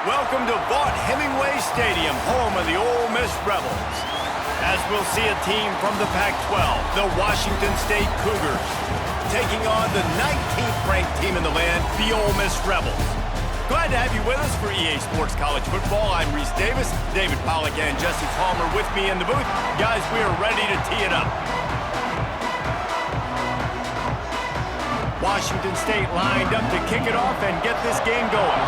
Welcome to Vaught-Hemingway Stadium, home of the Ole Miss Rebels. As we'll see a team from the Pac-12, the Washington State Cougars, taking on the 19th ranked team in the land, the Ole Miss Rebels. Glad to have you with us for EA Sports College Football. I'm Reese Davis, David Pollack and Jesse Palmer with me in the booth. Guys, we are ready to tee it up. Washington State lined up to kick it off and get this game going.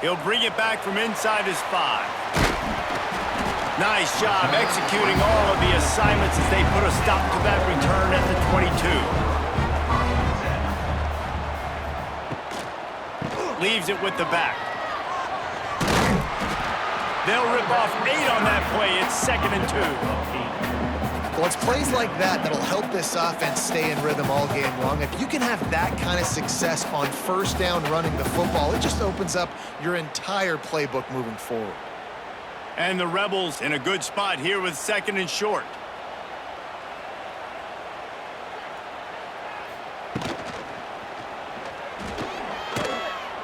He'll bring it back from inside his 5. Nice job executing all of the assignments as they put a stop to that return at the 22. Leaves it with the back. They'll rip off 8 on that play. It's 2nd and 2. Well, it's plays like that that'll help this offense stay in rhythm all game long. If you can have that kind of success on first down running the football, it just opens up your entire playbook moving forward. And the Rebels in a good spot here with 2nd and short.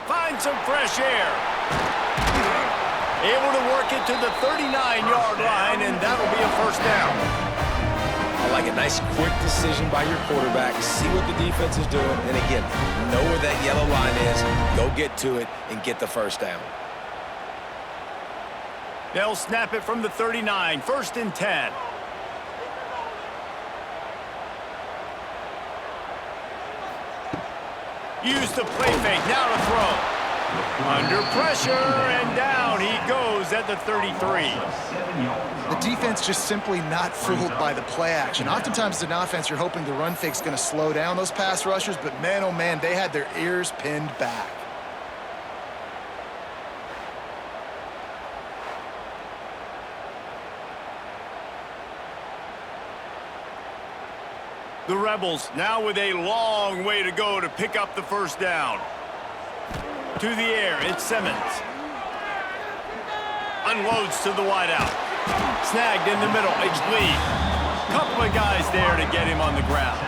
Find some fresh air. Able to work it to the 39-yard line, and that'll be a first down. I like a nice quick decision by your quarterback. See what the defense is doing, and again, know where that yellow line is. Go get to it and get the first down. They'll snap it from the 39, 1st and 10. Use the play fake, now to throw. Under pressure, and down he goes at the 33. The defense just simply not fooled by the play action. Oftentimes, as an offense, you're hoping the run fake's going to slow down those pass rushers, but man, oh man, they had their ears pinned back. The Rebels now with a long way to go to pick up the first down. To the air, it's Simmons. Unloads to the wideout. Snagged in the middle, it's Lee. Couple of guys there to get him on the ground.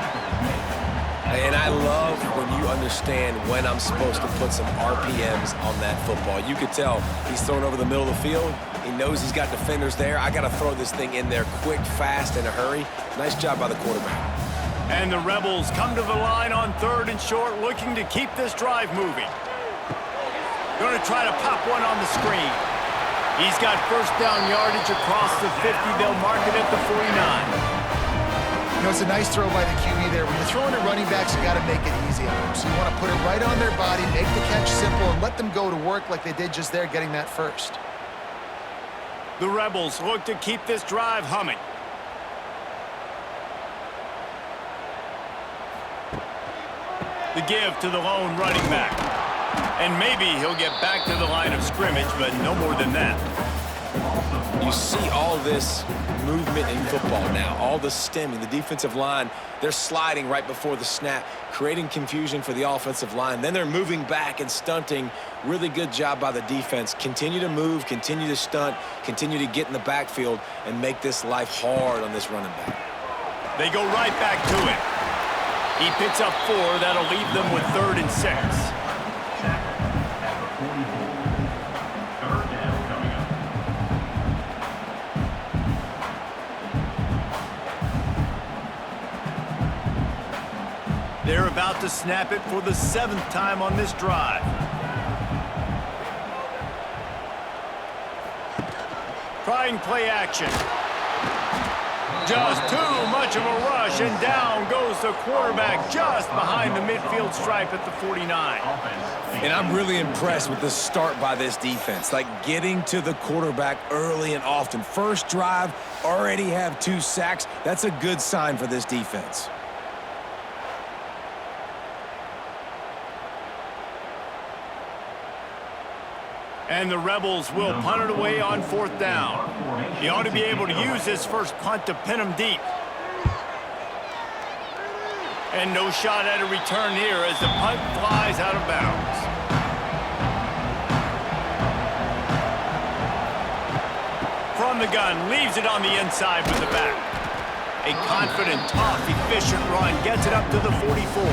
And I love when you understand when I'm supposed to put some RPMs on that football. You could tell he's thrown over the middle of the field. He knows he's got defenders there. I got to throw this thing in there quick, fast, in a hurry. Nice job by the quarterback. And the Rebels come to the line on 3rd and short, looking to keep this drive moving. Going to try to pop one on the screen. He's got first down yardage across the 50. They'll mark it at the 49. You know, it's a nice throw by the QB there. When you're throwing at running backs, you got to make it easy on them. So you want to put it right on their body, make the catch simple, and let them go to work like they did just there, getting that first. The Rebels look to keep this drive humming. The give to the lone running back. And maybe he'll get back to the line of scrimmage, but no more than that. You see all this movement in football now, all the stemming, the defensive line, they're sliding right before the snap, creating confusion for the offensive line. Then they're moving back and stunting. Really good job by the defense. Continue to move, continue to stunt, continue to get in the backfield, and make this life hard on this running back. They go right back to it. He picks up 4. That'll leave them with 3rd and 6. They're about to snap it for the 7th time on this drive. Trying play action. Just too much of a rush, and down goes the quarterback just behind the midfield stripe at the 49. And I'm really impressed with the start by this defense, like getting to the quarterback early and often. First drive, already have 2 sacks. That's a good sign for this defense. And the Rebels will punt it away on 4th down. He ought to be able to use his first punt to pin him deep. And no shot at a return here as the punt flies out of bounds. From the gun, leaves it on the inside with the back. A confident, tough, efficient run gets it up to the 44.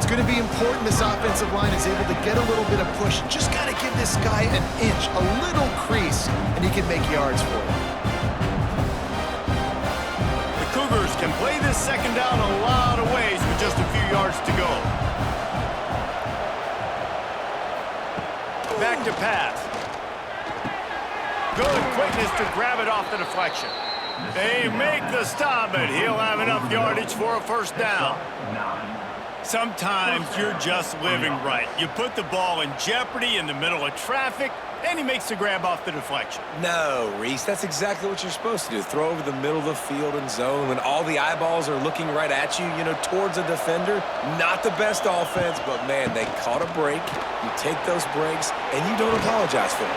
It's going to be important. This offensive line is able to get a little bit of push. Just got to give this guy an inch, a little crease, and he can make yards for it. The Cougars can play this second down a lot of ways with just a few yards to go. Back to pass. Good quickness to grab it off the deflection. They make the stop, but he'll have enough yardage for a first down. Sometimes you're just living right. You put the ball in jeopardy in the middle of traffic, and he makes the grab off the deflection. No, Reese, that's exactly what you're supposed to do. Throw over the middle of the field and zone when all the eyeballs are looking right at you, towards a defender. Not the best offense, but, man, they caught a break. You take those breaks, and you don't apologize for it.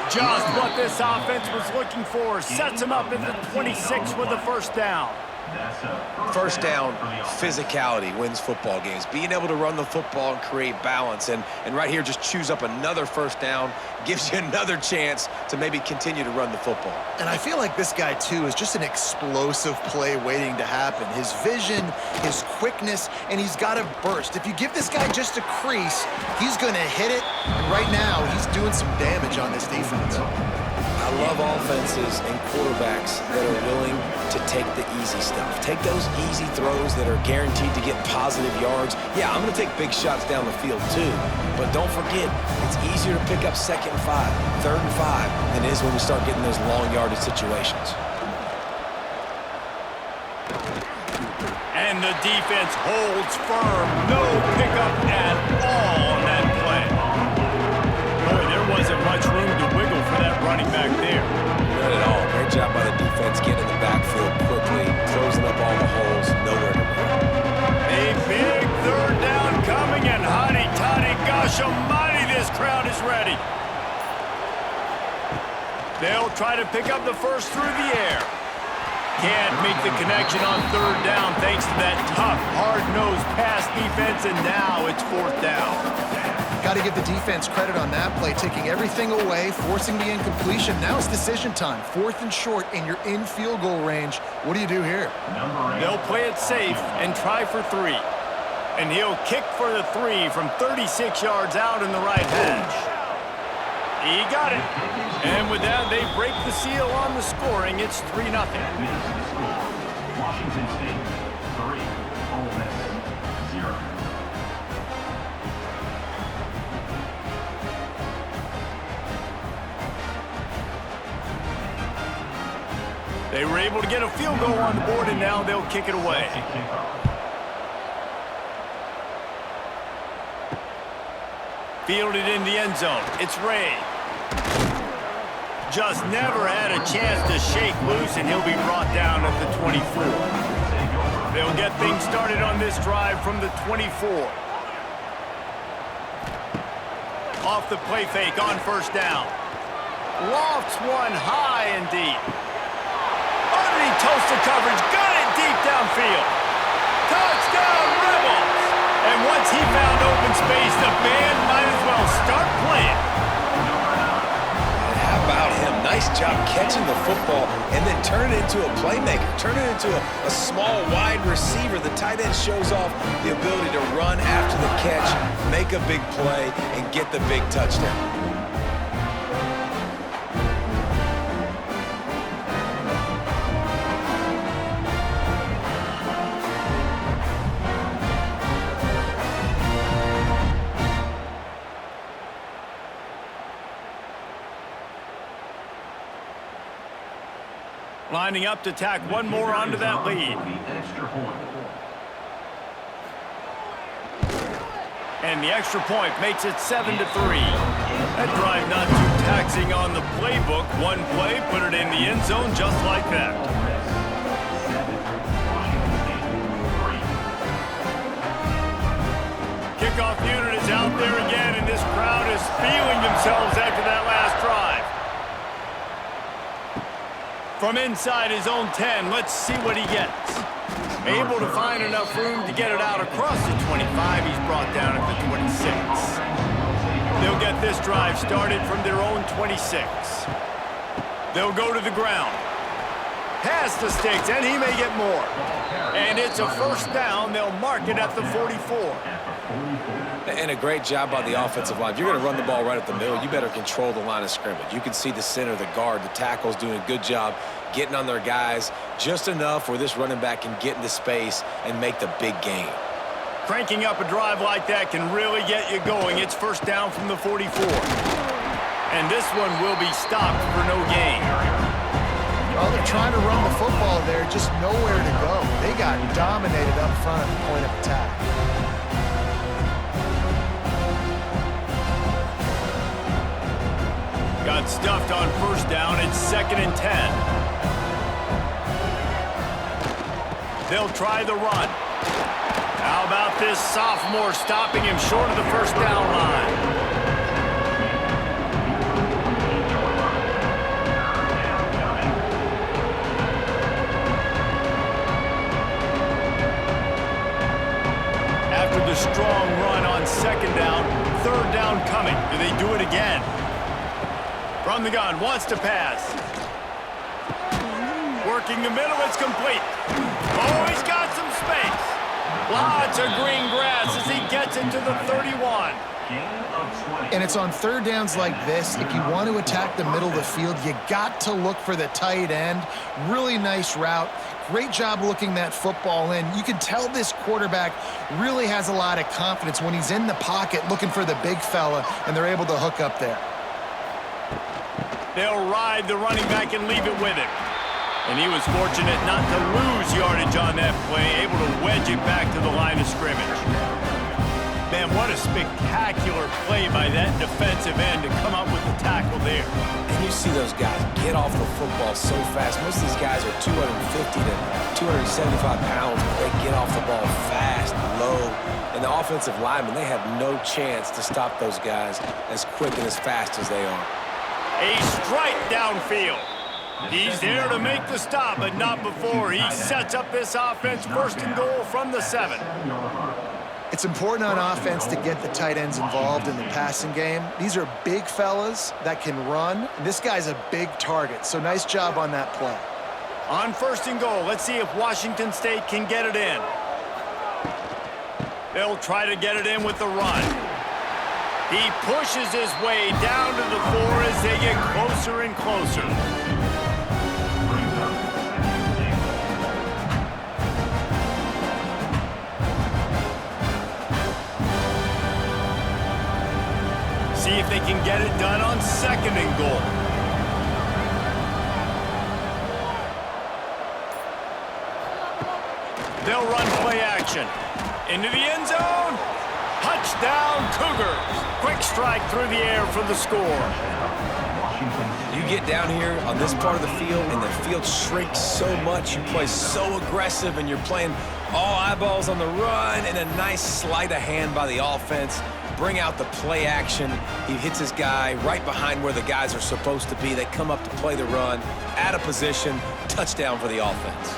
Just what this offense was looking for. Sets him up at the 26 with a first down. First down, physicality wins football games. Being able to run the football and create balance. And right here, just choose up another first down. Gives you another chance to maybe continue to run the football. And I feel like this guy, too, is just an explosive play waiting to happen. His vision, his quickness, and he's got a burst. If you give this guy just a crease, he's going to hit it. And right now, he's doing some damage on this defense. I love offenses and quarterbacks that are willing to take the easy stuff. Take those easy throws that are guaranteed to get positive yards. Yeah, I'm going to take big shots down the field too. But don't forget, it's easier to pick up 2nd and 5, 3rd and 5 than it is when we start getting those long yardage situations. And the defense holds firm. No pickup at all on that play. Boy, there wasn't much room to wiggle for that running back there. Not at all. Great job by the defense getting in the backfield quickly, closing up all the holes, nowhere to run. A big third down coming, and hotty toddy, gosh almighty, this crowd is ready. They'll try to pick up the first through the air. Can't make the connection on third down thanks to that tough, hard-nosed pass defense, and now it's 4th down. Got to give the defense credit on that play, taking everything away, forcing the incompletion. Now it's decision time. 4th and short, and you're in field goal range. What do you do here? They'll play it safe and try for 3. And he'll kick for the 3 from 36 yards out in the right hash. He got it. And with that, they break the seal on the scoring. It's 3-0. Washington State 3, Ole Miss 0. They were able to get a field goal on the board, and now they'll kick it away. Fielded in the end zone. It's Ray. Just never had a chance to shake loose, and he'll be brought down at the 24. They'll get things started on this drive from the 24. Off the play fake on first down. Lofts one high and deep. Underneath toasted coverage, got it deep downfield. Touchdown, Rebels! And once he found open space, the band might as well start playing. And how about him? Nice job catching the football and then turn it into a playmaker. Turn it into a small, wide receiver. The tight end shows off the ability to run after the catch, make a big play, and get the big touchdown. Lining up to tack one more onto that lead. And the extra point makes it 7-3. That drive not too taxing on the playbook. One play, put it in the end zone just like that. Kickoff unit is out there again, and this crowd is feeling themselves after that last drive. From inside his own 10, let's see what he gets. Able to find enough room to get it out across the 25. He's brought down at the 26. They'll get this drive started from their own 26. They'll go to the ground. Pass the sticks, and he may get more. And it's a first down. They'll mark it at the 44. And a great job by the offensive line. If you're going to run the ball right up the middle, you better control the line of scrimmage. You can see the center, the guard, the tackles doing a good job getting on their guys just enough where this running back can get into space and make the big gain. Cranking up a drive like that can really get you going. It's first down from the 44. And this one will be stopped for no gain. Well, they're trying to run the football there, just nowhere to go. They got dominated up front at the point of attack. Got stuffed on first down. It's 2nd and 10. They'll try the run. How about this sophomore stopping him short of the first down line? After the strong run on 2nd down, 3rd down coming. Do they do it again? From the gun, wants to pass. Working the middle, it's complete. Oh, he's got some space. Lots of green grass as he gets into the 31. And it's on 3rd downs like this. If you want to attack the middle of the field, you got to look for the tight end. Really nice route. Great job looking that football in. You can tell this quarterback really has a lot of confidence when he's in the pocket looking for the big fella, and they're able to hook up there. They'll ride the running back and leave it with him. And he was fortunate not to lose yardage on that play, able to wedge it back to the line of scrimmage. Man, what a spectacular play by that defensive end to come up with the tackle there. And you see those guys get off the football so fast. Most of these guys are 250 to 275 pounds, but they get off the ball fast, low. And the offensive linemen, they have no chance to stop those guys as quick and as fast as they are. A strike downfield. He's there to make the stop, but not before he sets up this offense 1st and goal from the 7. It's important on offense to get the tight ends involved in the passing game. These are big fellas that can run. This guy's a big target, so nice job on that play. On 1st and goal, let's see if Washington State can get it in. They'll try to get it in with the run. He pushes his way down to the 4 as they get closer and closer. See if they can get it done on 2nd and goal. They'll run play action. Into the end zone. Touchdown, Cougars. Quick strike through the air for the score. You get down here on this part of the field, and the field shrinks so much. You play so aggressive, and you're playing all eyeballs on the run, and a nice sleight of hand by the offense. Bring out the play action. He hits his guy right behind where the guys are supposed to be. They come up to play the run, out of position, touchdown for the offense.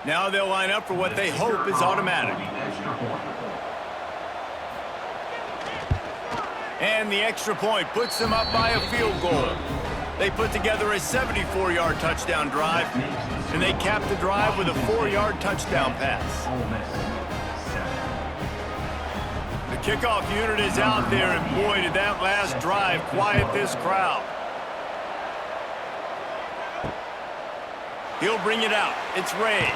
Now they'll line up for what they hope is automatic. And the extra point puts them up by a field goal. They put together a 74-yard touchdown drive, and they cap the drive with a 4-yard touchdown pass. The kickoff unit is out there, and boy, did that last drive quiet this crowd. He'll bring it out. It's Ray.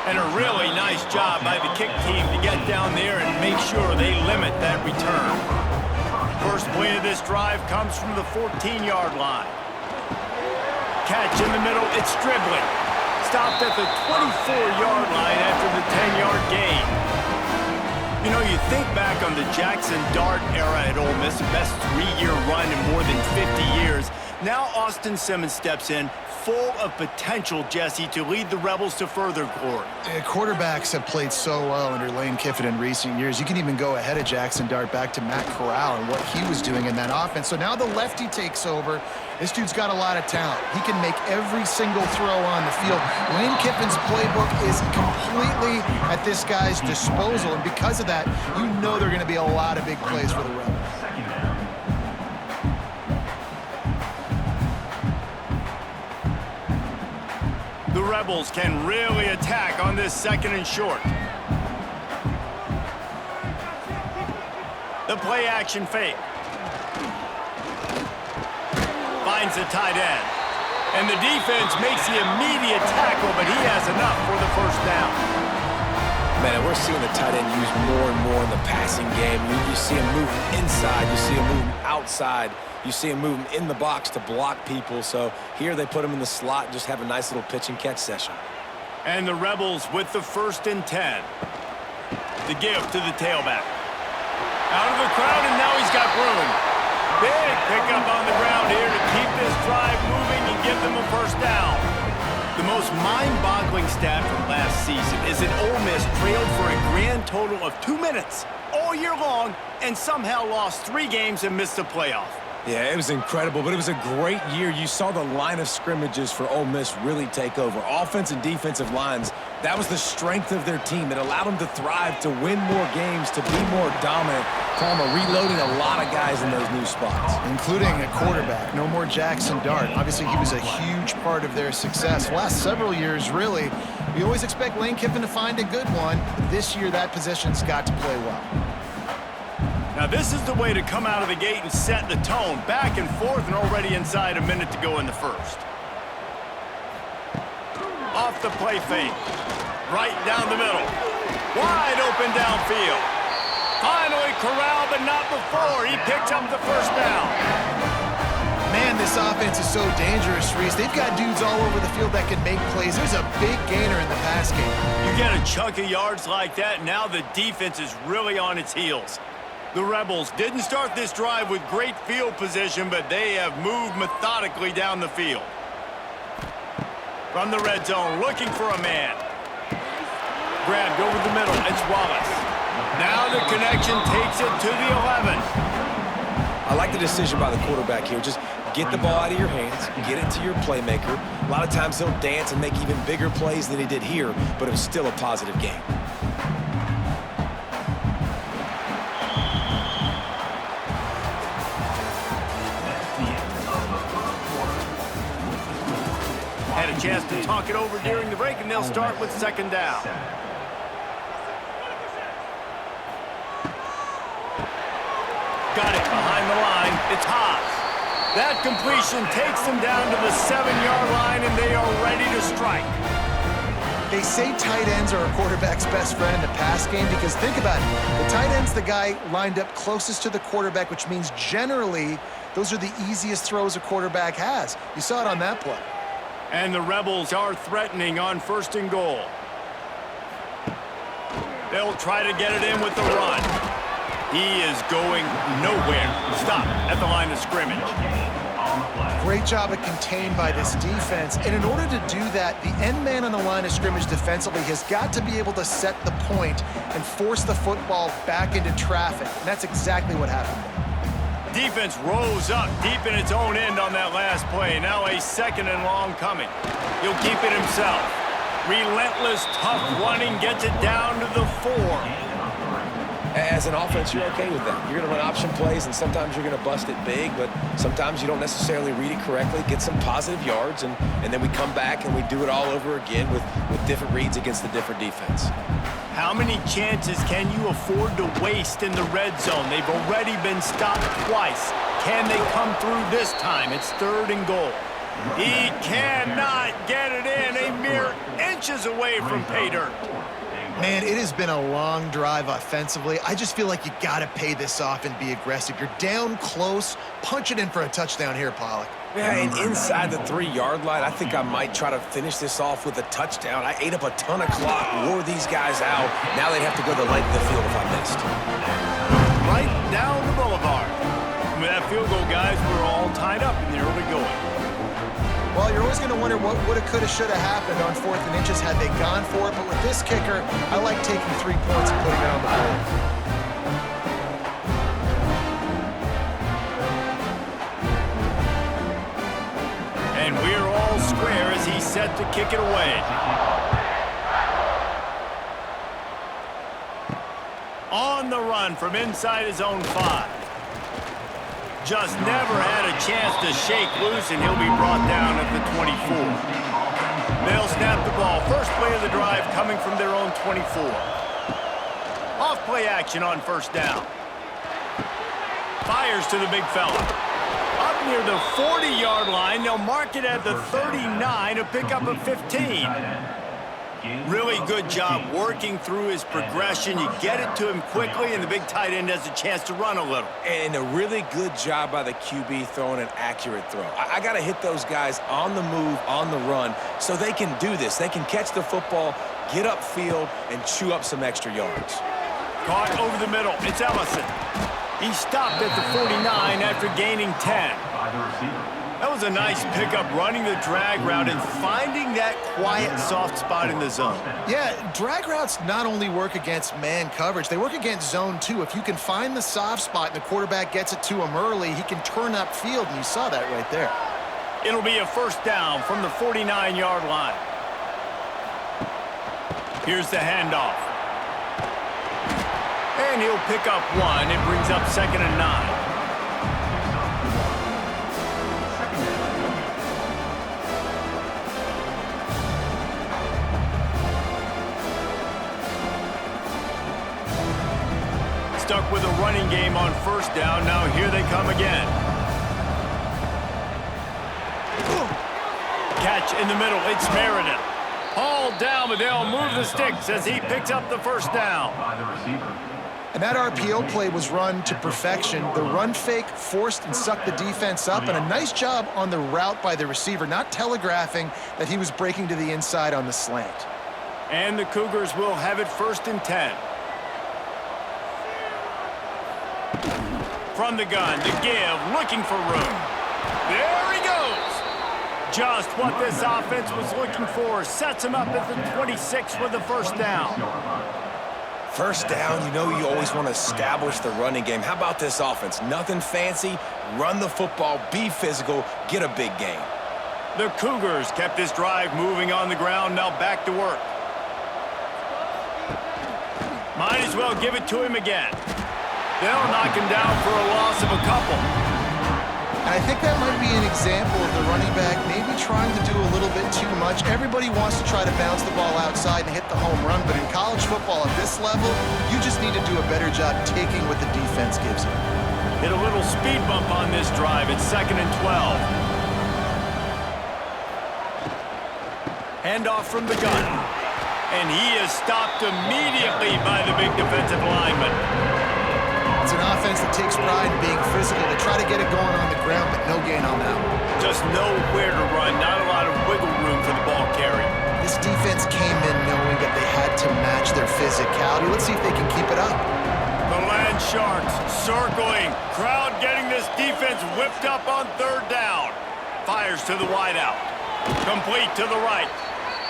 And a really nice job by the kick team to get down there and make sure they limit that return. First play of this drive comes from the 14-yard line. Catch in the middle, it's dribbling. Stopped at the 24-yard line after the 10-yard gain. You know, you think back on the Jackson Dart era at Ole Miss, the best 3-year run in more than 50 years. Now Austin Simmons steps in, full of potential, Jesse, to lead the Rebels to further glory. Quarterbacks have played so well under Lane Kiffin in recent years. You can even go ahead of Jackson Dart back to Matt Corral and what he was doing in that offense. So now the lefty takes over. This dude's got a lot of talent. He can make every single throw on the field. Lane Kiffin's playbook is completely at this guy's disposal, and because of that, you know there are going to be a lot of big plays for the Rebels. Rebels can really attack on this 2nd and short. The play action fake. Finds the tight end. And the defense makes the immediate tackle, but he has enough for the first down. Man, we're seeing the tight end used more and more in the passing game. You see him move inside. You see him move outside. You see him moving in the box to block people. So here they put him in the slot and just have a nice little pitch and catch session. And the Rebels with the 1st and 10. The give to the tailback. Out of the crowd, and now he's got room. Big pickup on the ground here to keep this drive moving and give them a first down. The most mind-boggling stat from last season is that Ole Miss trailed for a grand total of 2 minutes all year long and somehow lost 3 games and missed the playoff. Yeah, it was incredible, but it was a great year. You saw the line of scrimmages for Ole Miss really take over. Offense and defensive lines, that was the strength of their team. It allowed them to thrive, to win more games, to be more dominant. Palmer reloading a lot of guys in those new spots. Including a quarterback. No more Jackson Dart. Obviously, he was a huge part of their success. Last several years, really, we always expect Lane Kiffin to find a good one. This year, that position's got to play well. Now this is the way to come out of the gate and set the tone. Back and forth and already inside a minute to go in the first. Off the play fake. Right down the middle. Wide open downfield. Finally corralled, but not before. He picks up the first down. Man, this offense is so dangerous, Reese. They've got dudes all over the field that can make plays. There's a big gainer in the pass game. You get a chunk of yards like that, now the defense is really on its heels. The Rebels didn't start this drive with great field position, but they have moved methodically down the field. From the red zone, looking for a man. Grabbed over the middle, it's Wallace. Now the connection takes it to the 11. I like the decision by the quarterback here. Just get the ball out of your hands, get it to your playmaker. A lot of times he'll dance and make even bigger plays than he did here, but it was still a positive game. Had a chance to talk it over during the break, and they'll start with 2nd down. Got it behind the line. It's Haas. That completion takes them down to the 7-yard line, and they are ready to strike. They say tight ends are a quarterback's best friend in the pass game because think about it. The tight end's the guy lined up closest to the quarterback, which means generally those are the easiest throws a quarterback has. You saw it on that play. And the Rebels are threatening on 1st and goal. They'll try to get it in with the run. He is going nowhere. Stop at the line of scrimmage. Great job of contained by this defense. And in order to do that, the end man on the line of scrimmage defensively has got to be able to set the point and force the football back into traffic. And that's exactly what happened there. Defense rose up deep in its own end on that last play. Now a 2nd and long coming. He'll keep it himself. Relentless, tough running, gets it down to the 4. As an offense, you're okay with that. You're going to run option plays, and sometimes you're going to bust it big, but sometimes you don't necessarily read it correctly, get some positive yards, and then we come back and we do it all over again with different reads against the different defense. How many chances can you afford to waste in the red zone? They've already been stopped twice. Can they come through this time? It's 3rd and goal. He cannot get it in. A mere inches away from pay dirt. Man, it has been a long drive offensively. I just feel like you got to pay this off and be aggressive. You're down close. Punch it in for a touchdown here, Pollock. Yeah, and inside the 3-yard line, I think I might try to finish this off with a touchdown. I ate up a ton of clock, wore these guys out. Now they'd have to go the length of the field if I missed. Right down the boulevard. With that field goal, guys, we're all tied up in the early going. Well, you're always going to wonder what woulda, coulda, shoulda happened on 4th and inches had they gone for it. But with this kicker, I like taking 3 points and putting it on the board. And we're all square as he's set to kick it away. On the run from inside his own 5. Just never had a chance to shake loose, and he'll be brought down at the 24. They'll snap the ball. First play of the drive coming from their own 24. Off play action on first down. Fires to the big fella. Up near the 40-yard line. They'll mark it at the 39, a pickup of 15. Really good job working through his progression. You get it to him quickly, and the big tight end has a chance to run a little. And a really good job by the QB throwing an accurate throw. I got to hit those guys on the move, on the run, so they can do this. They can catch the football, get upfield, and chew up some extra yards. Caught over the middle. It's Ellison. He stopped at the 49 after gaining 10. By the receiver. That was a nice pickup, running the drag route and finding that quiet, soft spot in the zone. Yeah, drag routes not only work against man coverage, they work against zone too. If you can find the soft spot and the quarterback gets it to him early, he can turn upfield, and you saw that right there. It'll be a first down from the 49-yard line. Here's the handoff. And he'll pick up one. It brings up 2nd and 9. Stuck with a running game on first down. Now here they come again. Catch in the middle. It's Meredith. Hauled down, but they'll move the sticks as he picks up the first down. By the receiver. And that RPO play was run to perfection. The run fake forced and sucked the defense up, and a nice job on the route by the receiver, not telegraphing that he was breaking to the inside on the slant. And the Cougars will have it 1st and 10. From the gun, the give, looking for room. There he goes. Just what this offense was looking for. Sets him up at the 26 with the first down. First down, you know you always want to establish the running game. How about this offense? Nothing fancy. Run the football, be physical, get a big gain. The Cougars kept this drive moving on the ground. Now back to work. Might as well give it to him again. They'll knock him down for a loss of a couple. And I think that might be an example of the running back maybe trying to do a little bit too much. Everybody wants to try to bounce the ball outside and hit the home run, but in college football at this level, you just need to do a better job taking what the defense gives you. Hit a little speed bump on this drive. It's 2nd and 12. Handoff from the gun. And he is stopped immediately by the big defensive lineman. It's an offense that takes pride in being physical. They try to get it going on the ground, but no gain on that one. Just nowhere to run, not a lot of wiggle room for the ball carrier. This defense came in knowing that they had to match their physicality. Let's see if they can keep it up. The Land Sharks circling. Crowd getting this defense whipped up on 3rd down. Fires to the wideout. Complete to the right.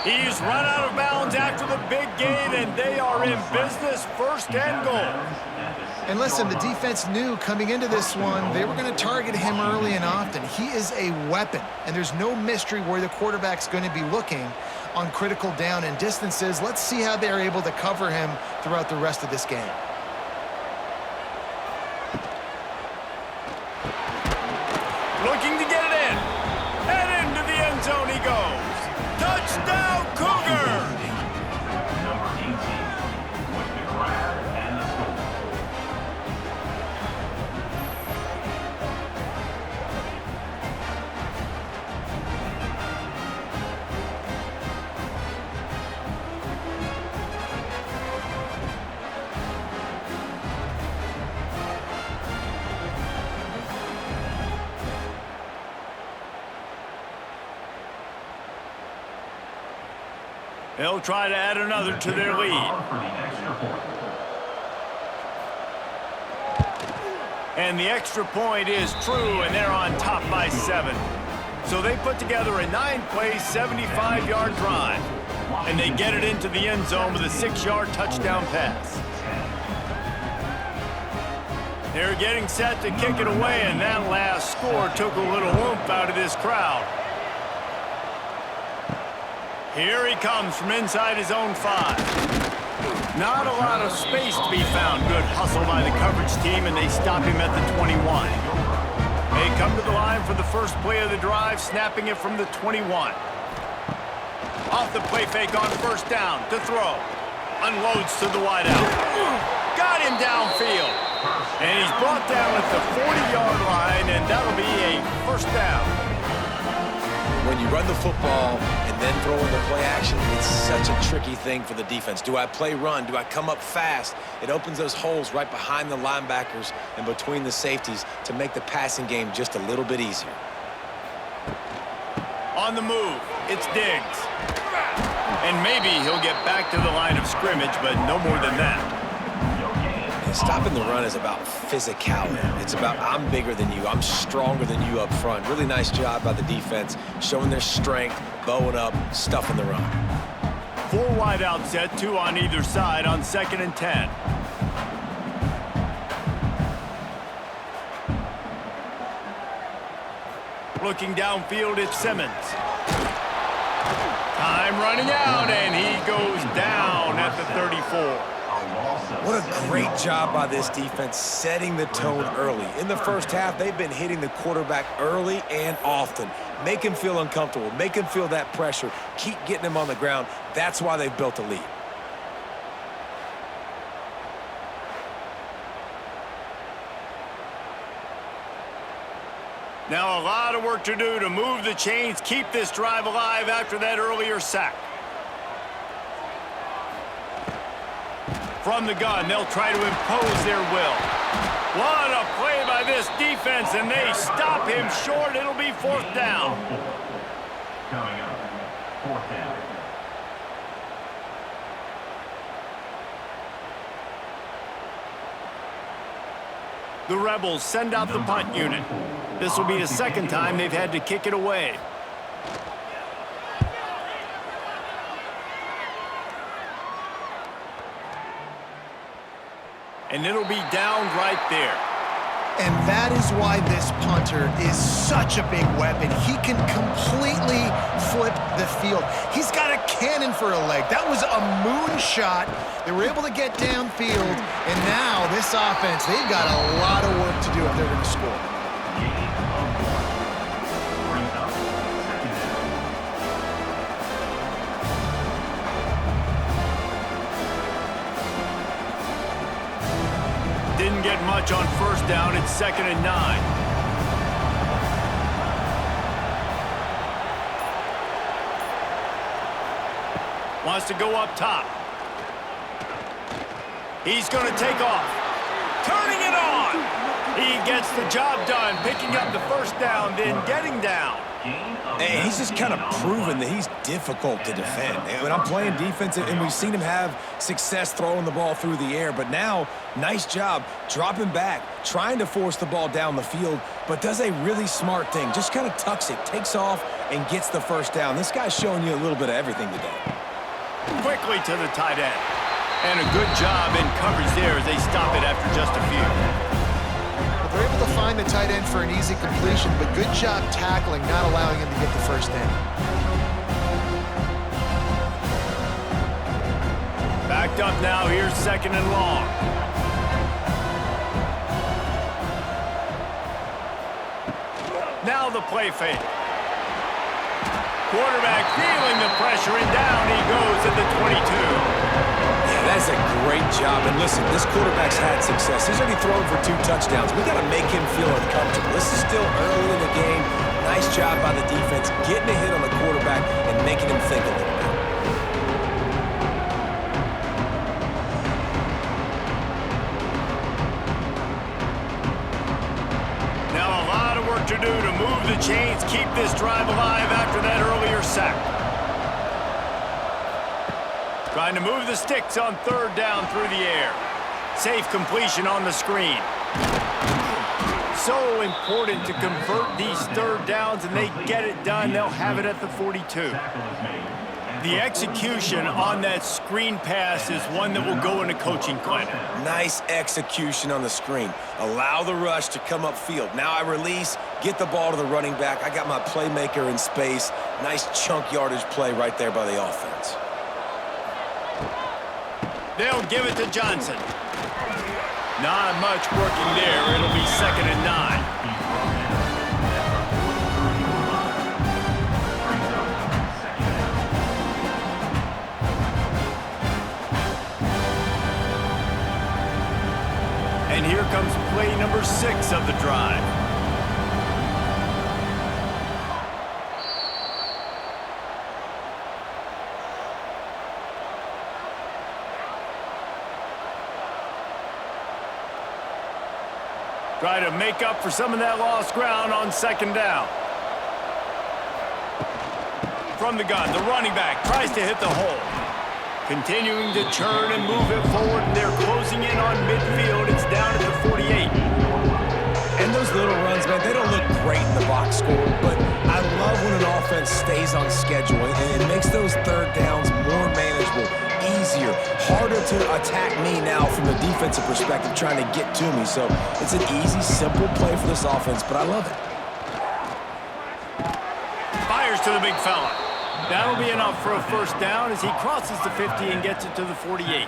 He's run out of bounds after the big gain, and they are in business, 1st and goal. And listen, the defense knew coming into this one, they were going to target him early and often. He is a weapon, and there's no mystery where the quarterback's going to be looking on critical down and distances. Let's see how they're able to cover him throughout the rest of this game. Looking to get it in. And into the end zone he goes. Touchdown, Cougars! Number 18 with the grab and the score. They'll try to add another to their lead. For the extra point. And the extra point is true, and they're on top by 7. So they put together a 9-play, 75-yard drive. And they get it into the end zone with a 6-yard touchdown pass. They're getting set to kick it away, and that last score took a little oomph out of this crowd. Here he comes from inside his own 5. Not a lot of space to be found. Good hustle by the coverage team, and they stop him at the 21. They come to the line for the first play of the drive, snapping it from the 21. Off the play fake on first down to throw. Unloads to the wideout. Got him downfield. And he's brought down at the 40-yard line, and that'll be a first down. When you run the football and then throw in the play action, it's such a tricky thing for the defense. Do I play run? Do I come up fast? It opens those holes right behind the linebackers and between the safeties to make the passing game just a little bit easier. On the move, it's Diggs. And maybe he'll get back to the line of scrimmage, but no more than that. And stopping the run is about physicality. It's about I'm bigger than you, I'm stronger than you up front. Really nice job by the defense, showing their strength, bowing up, stuffing the run. 4 wide out set, 2 on either side on 2nd and 10. Looking downfield, it's Simmons. Time running out, and he goes down at the 34. What a great job by this defense setting the tone early. In the first half, they've been hitting the quarterback early and often. Make him feel uncomfortable. Make him feel that pressure. Keep getting him on the ground. That's why they've built a lead. Now a lot of work to do to move the chains, keep this drive alive after that earlier sack. From the gun, they'll try to impose their will. What a play by this defense, and they stop him short. It'll be 4th down. Coming up, 4th down. The Rebels send out the punt unit. This will be the 2nd time they've had to kick it away. And it'll be down right there. And that is why this punter is such a big weapon. He can completely flip the field. He's got a cannon for a leg. That was a moonshot. They were able to get downfield, and now this offense, they've got a lot of work to do if they're going to score. Brings up 2nd down. Didn't get much on first down. It's 2nd and 9. Wants to go up top. He's going to take off. Turning it on. He gets the job done, picking up the first down, then getting down. And he's just kind of proven that he's difficult to defend. And when I'm playing defense, and we've seen him have success throwing the ball through the air, but now, nice job dropping back, trying to force the ball down the field, but does a really smart thing. Just kind of tucks it, takes off, and gets the first down. This guy's showing you a little bit of everything today. Quickly to the tight end. And a good job in coverage there as they stop it after just a few. They're able to find the tight end for an easy completion, but good job tackling, not allowing him to get the first down. Backed up now, here's 2nd and long. Now the play fake. Quarterback feeling the pressure, and down he goes at the 22. That's a great job. And listen, this quarterback's had success. He's already thrown for 2 touchdowns. We got to make him feel uncomfortable. This is still early in the game. Nice job by the defense, getting a hit on the quarterback and making him think a little bit. Now a lot of work to do to move the chains, keep this drive alive after that earlier sack. Trying to move the sticks on 3rd down through the air. Safe completion on the screen. So important to convert these 3rd downs, and they get it done. They'll have it at the 42. The execution on that screen pass is one that will go in a coaching clinic. Nice execution on the screen. Allow the rush to come upfield. Now I release, get the ball to the running back. I got my playmaker in space. Nice chunk yardage play right there by the offense. They'll give it to Johnson. Not much working there. It'll be 2nd and 9. first 6 of the drive. Try to make up for some of that lost ground on 2nd down. From the gun, the running back tries to hit the hole. Continuing to churn and move it forward, and they're closing in on midfield. It's down at the 48. And those little runs, man, they don't look great in the box score, but I love when an offense stays on schedule, and it makes those 3rd downs more manageable, easier, harder to attack me now from the defensive perspective trying to get to me. So it's an easy, simple play for this offense, but I love it. Fires to the big fella. That'll be enough for a 1st down as he crosses the 50 and gets it to the 48.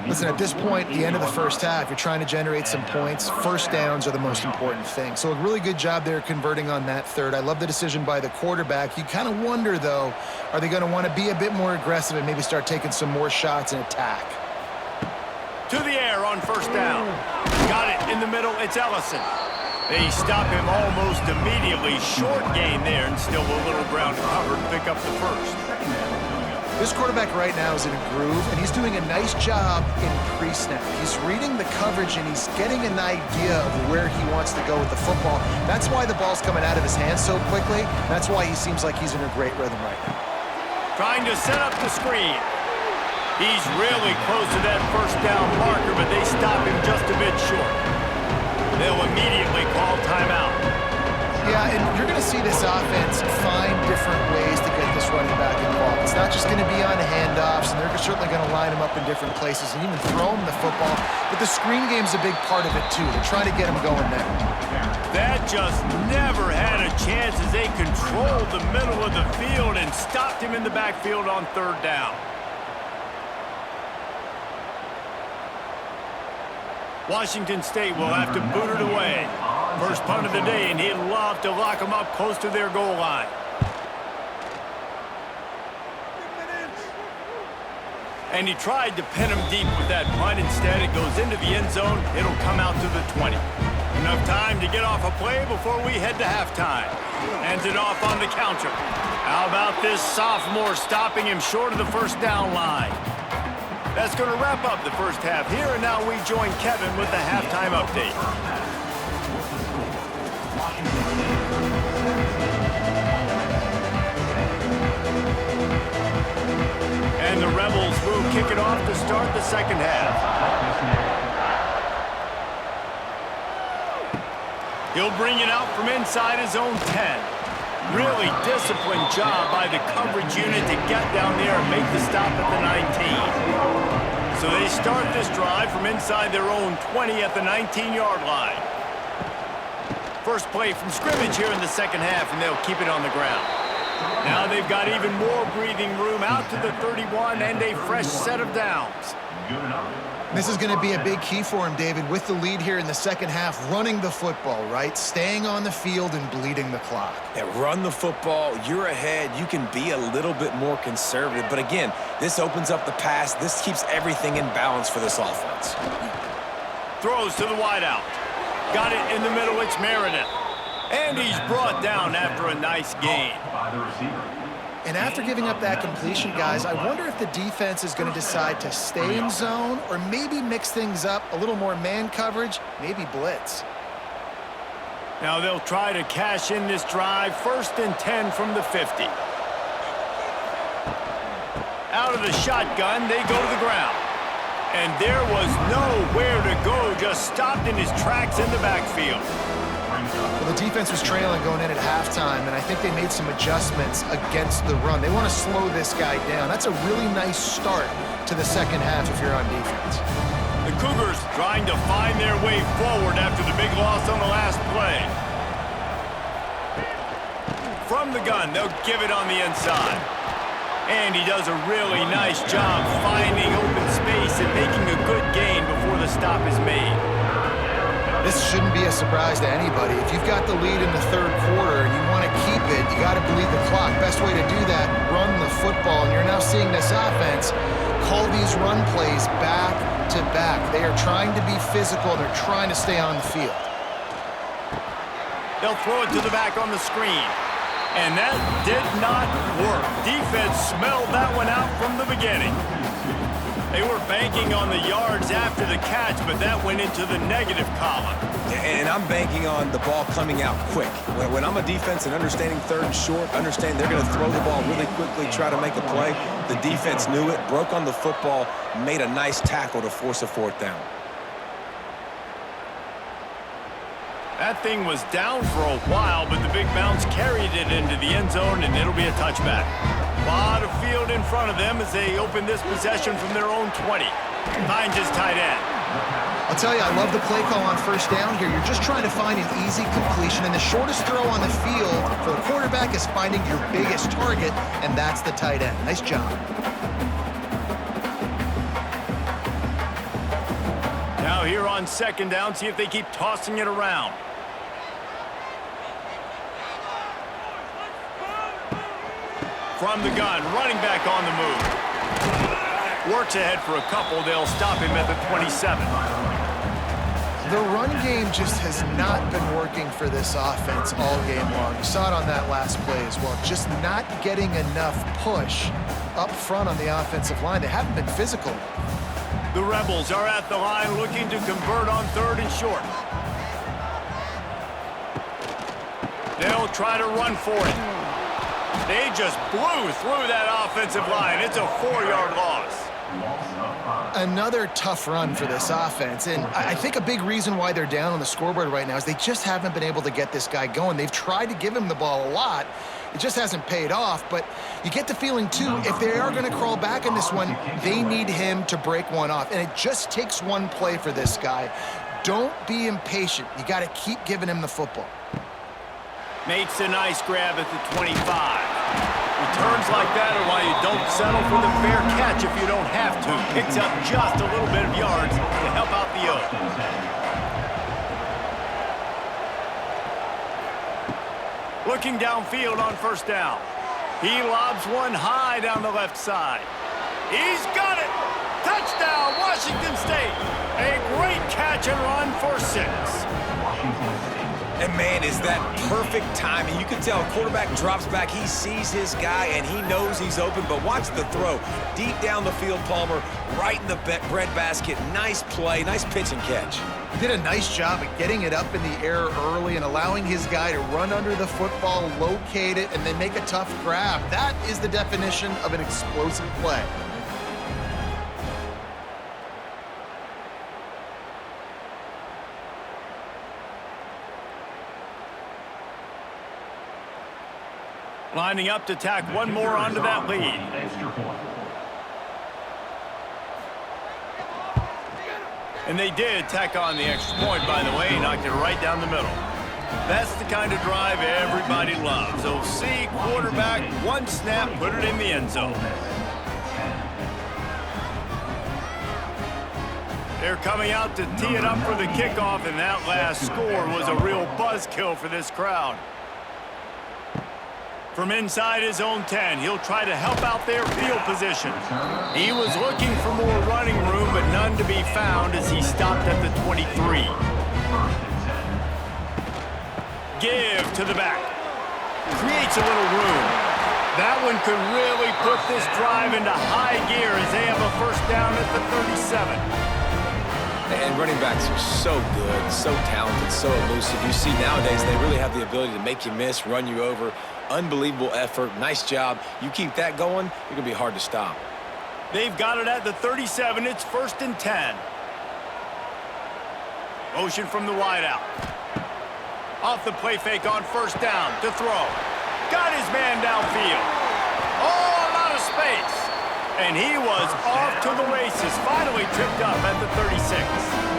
Listen, at this point, the end of the 1st half, you're trying to generate some points. 1st downs are the most important thing. So a really good job there converting on that 3rd. I love the decision by the quarterback. You kind of wonder, though, are they going to want to be a bit more aggressive and maybe start taking some more shots and attack? To the air on 1st down. Got it in the middle. It's Ellison. They stop him almost immediately. Short gain there, and still a little ground to cover to pick up the 1st. This quarterback right now is in a groove, and he's doing a nice job in pre-snap. He's reading the coverage, and he's getting an idea of where he wants to go with the football. That's why the ball's coming out of his hands so quickly. That's why he seems like he's in a great rhythm right now. Trying to set up the screen. He's really close to that 1st down marker, but they stop him just a bit short. They'll immediately call timeout. Yeah, and you're going to see this offense find different ways to get this running back involved. It's not just going to be on handoffs, and they're certainly going to line him up in different places and even throw him the football. But the screen game's a big part of it, too. They're trying to get him going there. That just never had a chance as they controlled the middle of the field and stopped him in the backfield on 3rd down. Washington State will have to boot it away. First punt of the day, and he'd love to lock them up close to their goal line. And he tried to pin him deep with that punt. Instead, it goes into the end zone. It'll come out to the 20. Enough time to get off a play before we head to halftime. Hands it off on the counter. How about this sophomore stopping him short of the 1st down line? That's going to wrap up the 1st half here, and now we join Kevin with the halftime update. And the Rebels will kick it off to start the 2nd half. He'll bring it out from inside his own 10. Really disciplined job by the coverage unit to get down there and make the stop at the 19. So they start this drive from inside their own 20 at the 19-yard line. First play from scrimmage here in the 2nd half, and they'll keep it on the ground. Now they've got even more breathing room out to the 31 and a fresh set of downs. This is going to be a big key for him, David, with the lead here in the 2nd half, running the football, right? Staying on the field and bleeding the clock. Yeah, run the football. You're ahead. You can be a little bit more conservative. But again, this opens up the pass. This keeps everything in balance for this offense. Throws to the wideout. Got it in the middle. It's Meredith. And he's brought down after a nice gain. And after giving up that completion, guys, I wonder if the defense is going to decide to stay in zone or maybe mix things up, a little more man coverage, maybe blitz. Now they'll try to cash in this drive. 1st and 10 from the 50. Out of the shotgun, they go to the ground. And there was nowhere to go, just stopped in his tracks in the backfield. Well, the defense was trailing going in at halftime, and I think they made some adjustments against the run. They want to slow this guy down. That's a really nice start to the 2nd half if you're on defense. The Cougars trying to find their way forward after the big loss on the last play. From the gun, they'll give it on the inside. And he does a really nice job finding open space and making a good gain before the stop is made. This shouldn't be a surprise to anybody. If you've got the lead in the 3rd quarter and you want to keep it, you got to bleed the clock. Best way to do that, run the football. And you're now seeing this offense call these run plays back to back. They are trying to be physical. They're trying to stay on the field. They'll throw it to the back on the screen. And that did not work. Defense smelled that one out from the beginning. They were banking on the yards after the catch, but that went into the negative column. And I'm banking on the ball coming out quick. When I'm a defense and understanding third and short, understand they're going to throw the ball really quickly, try to make a play. The defense knew it, broke on the football, made a nice tackle to force a fourth down. That thing was down for a while, but the big bounce carried it into the end zone, and it'll be a touchback. A lot of field in front of them as they open this possession from their own 20. Finds his tight end. I'll tell you, I love the play call on first down here. You're just trying to find an easy completion, and the shortest throw on the field for the quarterback is finding your biggest target, and that's the tight end. Nice job. Now here on second down, see if they keep tossing it around. From the gun, running back on the move. Works ahead for a couple. They'll stop him at the 27. The run game just has not been working for this offense all game long. You saw it on that last play as well. Just not getting enough push up front on the offensive line. They haven't been physical. The Rebels are at the line looking to convert on third and short. They'll try to run for it. They just blew through that offensive line. It's a 4-yard loss. Another tough run for this offense, and I think a big reason why they're down on the scoreboard right now is they just haven't been able to get this guy going. They've tried to give him the ball a lot. It just hasn't paid off, but you get the feeling, too, if they are going to crawl back in this one, they need him to break one off, and it just takes one play for this guy. Don't be impatient. You got to keep giving him the football. Makes a nice grab at the 25. Returns like that are why you don't settle for the fair catch if you don't have to. Picks up just a little bit of yards to help out the O. Looking downfield on first down. He lobs one high down the left side. He's got it! Touchdown, Washington State! A great catch and run for 6. And, man, is that perfect timing. You can tell quarterback drops back. He sees his guy, and he knows he's open. But watch the throw. Deep down the field, Palmer, right in the breadbasket. Nice play, nice pitch and catch. Did a nice job of getting it up in the air early and allowing his guy to run under the football, locate it, and then make a tough grab. That is the definition of an explosive play. Lining up to tack one more onto that lead. And they did tack on the extra point, by the way. Knocked it right down the middle. That's the kind of drive everybody loves. OC, quarterback, one snap, put it in the end zone. They're coming out to tee it up for the kickoff, and that last score was a real buzzkill for this crowd. From inside his own 10, he'll try to help out their field position. He was looking for more running room, but none to be found as he stopped at the 23. Give to the back. Creates a little room. That one could really put this drive into high gear as they have a first down at the 37. And running backs are so good, so talented, so elusive. You see nowadays they really have the ability to make you miss, run you over. Unbelievable effort. Nice job. You keep that going, it's going to be hard to stop. They've got it at the 37. It's 1st and 10. Motion from the wideout. Off the play fake on first down to throw. Got his man downfield. Oh, a lot of space. And he was off to the races. Finally tripped up at the 36.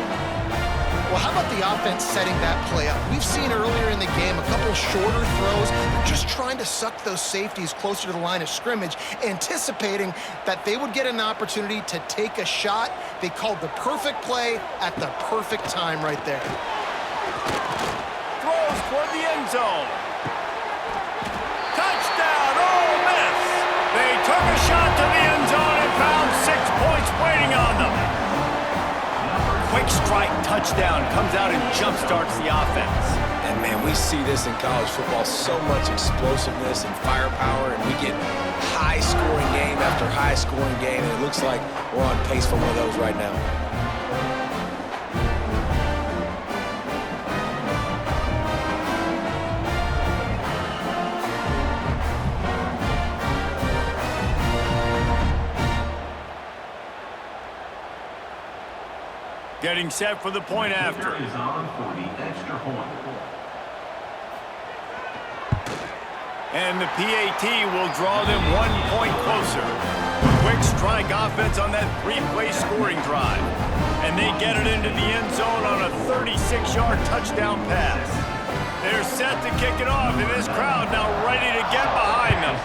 Well, how about the offense setting that play up? We've seen earlier in the game a couple shorter throws. They're just trying to suck those safeties closer to the line of scrimmage, anticipating that they would get an opportunity to take a shot. They called the perfect play at the perfect time right there. Throws toward the end zone. quick strike touchdown comes out and jump-starts the offense. And, man, we see this in college football, so much explosiveness and firepower, and we get high-scoring game after high-scoring game, and it looks like we're on pace for one of those right now. Getting set for the point after. Is on for the extra point. And the PAT will draw them 1 point closer. Quick strike offense on that 3-play scoring drive. And they get it into the end zone on a 36-yard touchdown pass. They're set to kick it off, and this crowd now ready to get behind them.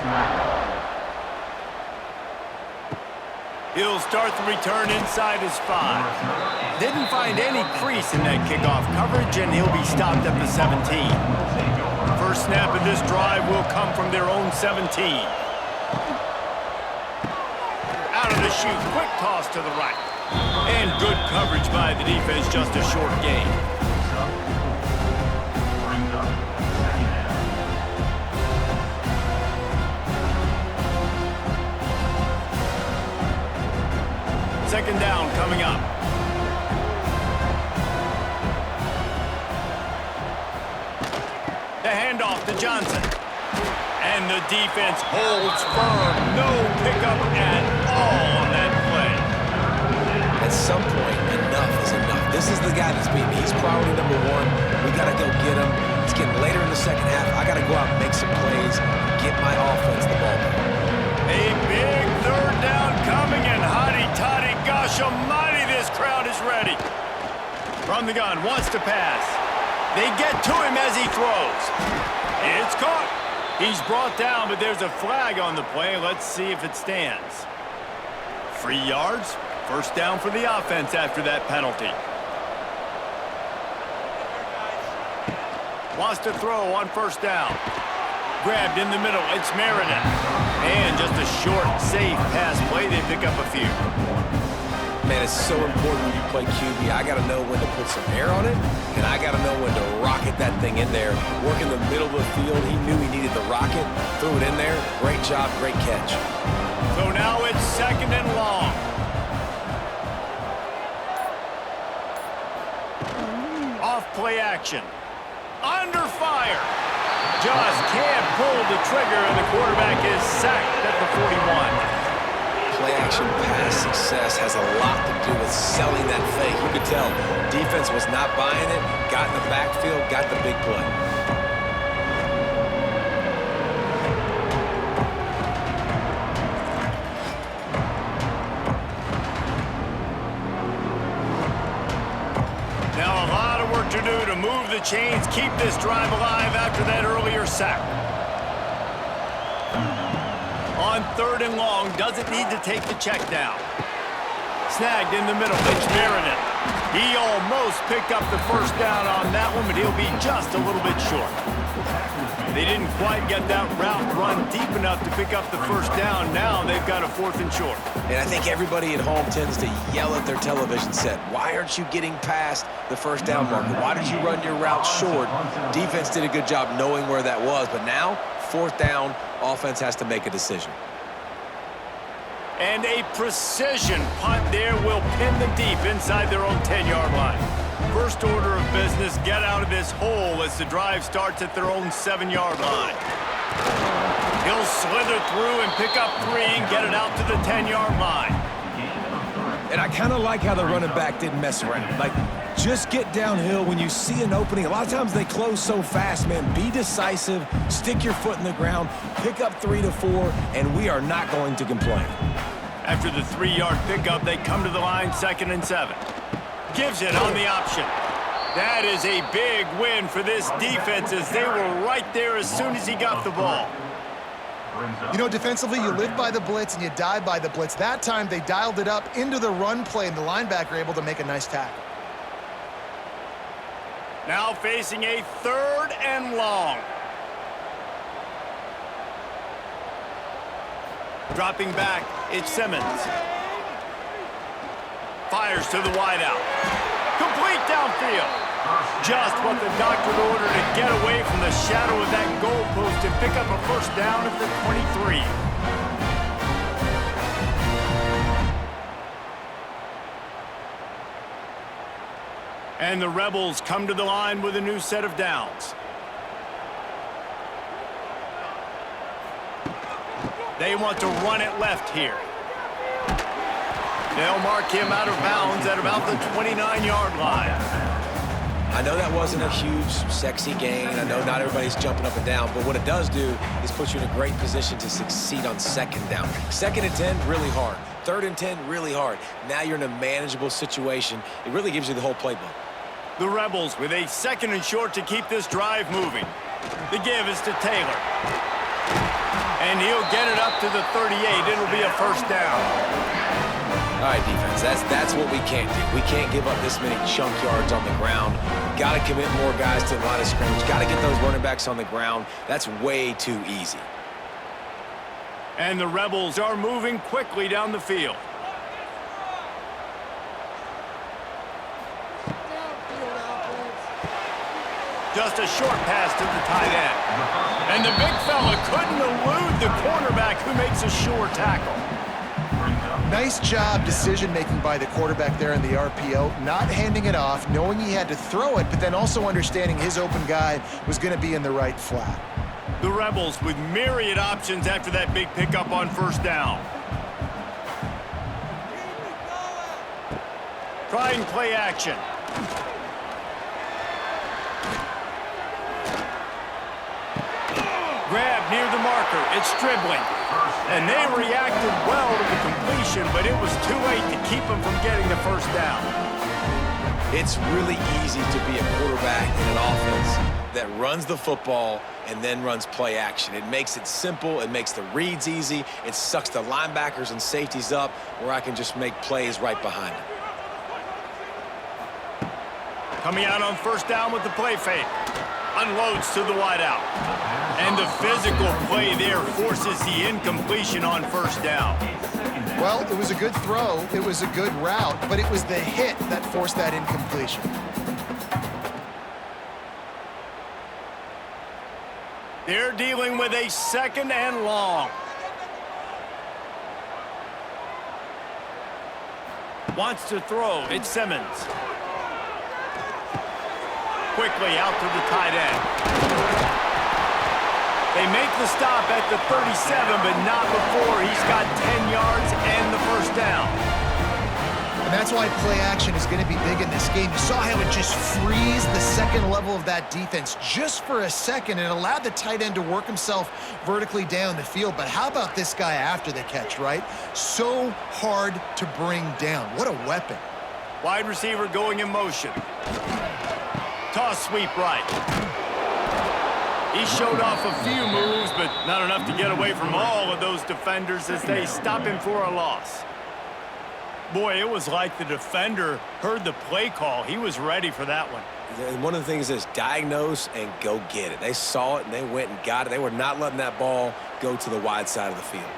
He'll start the return inside his 5. Didn't find any crease in that kickoff coverage, and he'll be stopped at the 17. First snap of this drive will come from their own 17. Out of the chute, quick toss to the right. And good coverage by the defense, just a short gain. Second down coming up. The handoff to Johnson. And the defense holds firm. No pickup at all on that play. At some point, enough is enough. This is the guy that's beaten. He's priority number 1. We got to go get him. It's getting later in the second half. I got to go out and make some plays, get my offense the ball back. A big third down coming, and hotty-toddy, gosh almighty, this crowd is ready. From the gun, wants to pass. They get to him as he throws. It's caught. He's brought down, but there's a flag on the play. Let's see if it stands. 3 yards. First down for the offense after that penalty. Wants to throw on first down. Grabbed in the middle. It's Meredith. And just a short, safe pass play. They pick up a few. Man, it's so important when you play QB. I got to know when to put some air on it, and I got to know when to rocket that thing in there. Work in the middle of the field. He knew he needed the rocket. Threw it in there. Great job, great catch. So now it's second and long. Off play action. Under fire. Just can't pull the trigger, and the quarterback is sacked at the 41. Play-action pass success has a lot to do with selling that fake. You could tell defense was not buying it, got in the backfield, got the big play. Now a lot of work to do to move the chains, keep this drive alive after that earlier sack. On third and long, doesn't need to take the check down. Snagged in the middle, it's Meredith. He almost picked up the first down on that one, but he'll be just a little bit short. They didn't quite get that route run deep enough to pick up the first down. Now they've got a 4th and short. And I think everybody at home tends to yell at their television set, why aren't you getting past the first down marker? Why did you run your route short? Defense did a good job knowing where that was, but now, 4th down, offense has to make a decision. And a precision punt there will pin them deep inside their own 10-yard line. First order of business, get out of this hole as the drive starts at their own 7-yard line. He'll slither through and pick up 3 and get it out to the 10-yard line. And I kind of like how the running back didn't mess around. Like, just get downhill when you see an opening. A lot of times they close so fast, man. Be decisive, stick your foot in the ground, pick up 3 to 4, and we are not going to complain. After the 3-yard pickup, they come to the line, 2nd and 7. Gives it on the option. That is a big win for this defense as they were right there as soon as he got the ball. You know, defensively, you live by the blitz and you die by the blitz. That time, they dialed it up into the run play, and the linebacker able to make a nice tackle. Now facing a 3rd and long. Dropping back, it's Simmons. Fires to the wideout. Complete downfield. Just what the doctor ordered to get away from the shadow of that goalpost and pick up a first down at the 23. And the Rebels come to the line with a new set of downs. They want to run it left here. They'll mark him out of bounds at about the 29-yard line. I know that wasn't a huge, sexy gain. I know not everybody's jumping up and down, but what it does do is put you in a great position to succeed on second down. 2nd and 10, really hard. 3rd and 10, really hard. Now you're in a manageable situation. It really gives you the whole playbook. The Rebels with a 2nd and short to keep this drive moving. The give is to Taylor. And he'll get it up to the 38. It'll be a first down. All right, defense, that's what we can't do. We can't give up this many chunk yards on the ground. Got to commit more guys to the line of scrimmage. Got to get those running backs on the ground. That's way too easy. And the Rebels are moving quickly down the field. Just a short pass to the tight end. And the big fella couldn't elude the cornerback who makes a sure tackle. Nice job decision-making by the quarterback there in the RPO, not handing it off, knowing he had to throw it, but then also understanding his open guy was going to be in the right flat. The Rebels with myriad options after that big pickup on first down. Trying play action. Grab near the marker. It's dribbling. And they reacted well to the completion, but it was too late to keep them from getting the first down. It's really easy to be a quarterback in an offense that runs the football and then runs play action. It makes it simple. It makes the reads easy. It sucks the linebackers and safeties up where I can just make plays right behind them. Coming out on first down with the play fake. Unloads to the wideout. And the physical play there forces the incompletion on first down. Well, it was a good throw. It was a good route, but it was the hit that forced that incompletion. They're dealing with a 2nd and long. Wants to throw. It's Simmons. Quickly out to the tight end. They make the stop at the 37, but not before he's got 10 yards and the first down. And that's why play action is going to be big in this game. You saw how it just frees the second level of that defense just for a second and allowed the tight end to work himself vertically down the field. But how about this guy after the catch, right? So hard to bring down. What a weapon. Wide receiver going in motion. Toss sweep right. He showed off a few moves, but not enough to get away from all of those defenders as they stop him for a loss. Boy, it was like the defender heard the play call. He was ready for that one. And one of the things is diagnose and go get it. They saw it and they went and got it. They were not letting that ball go to the wide side of the field.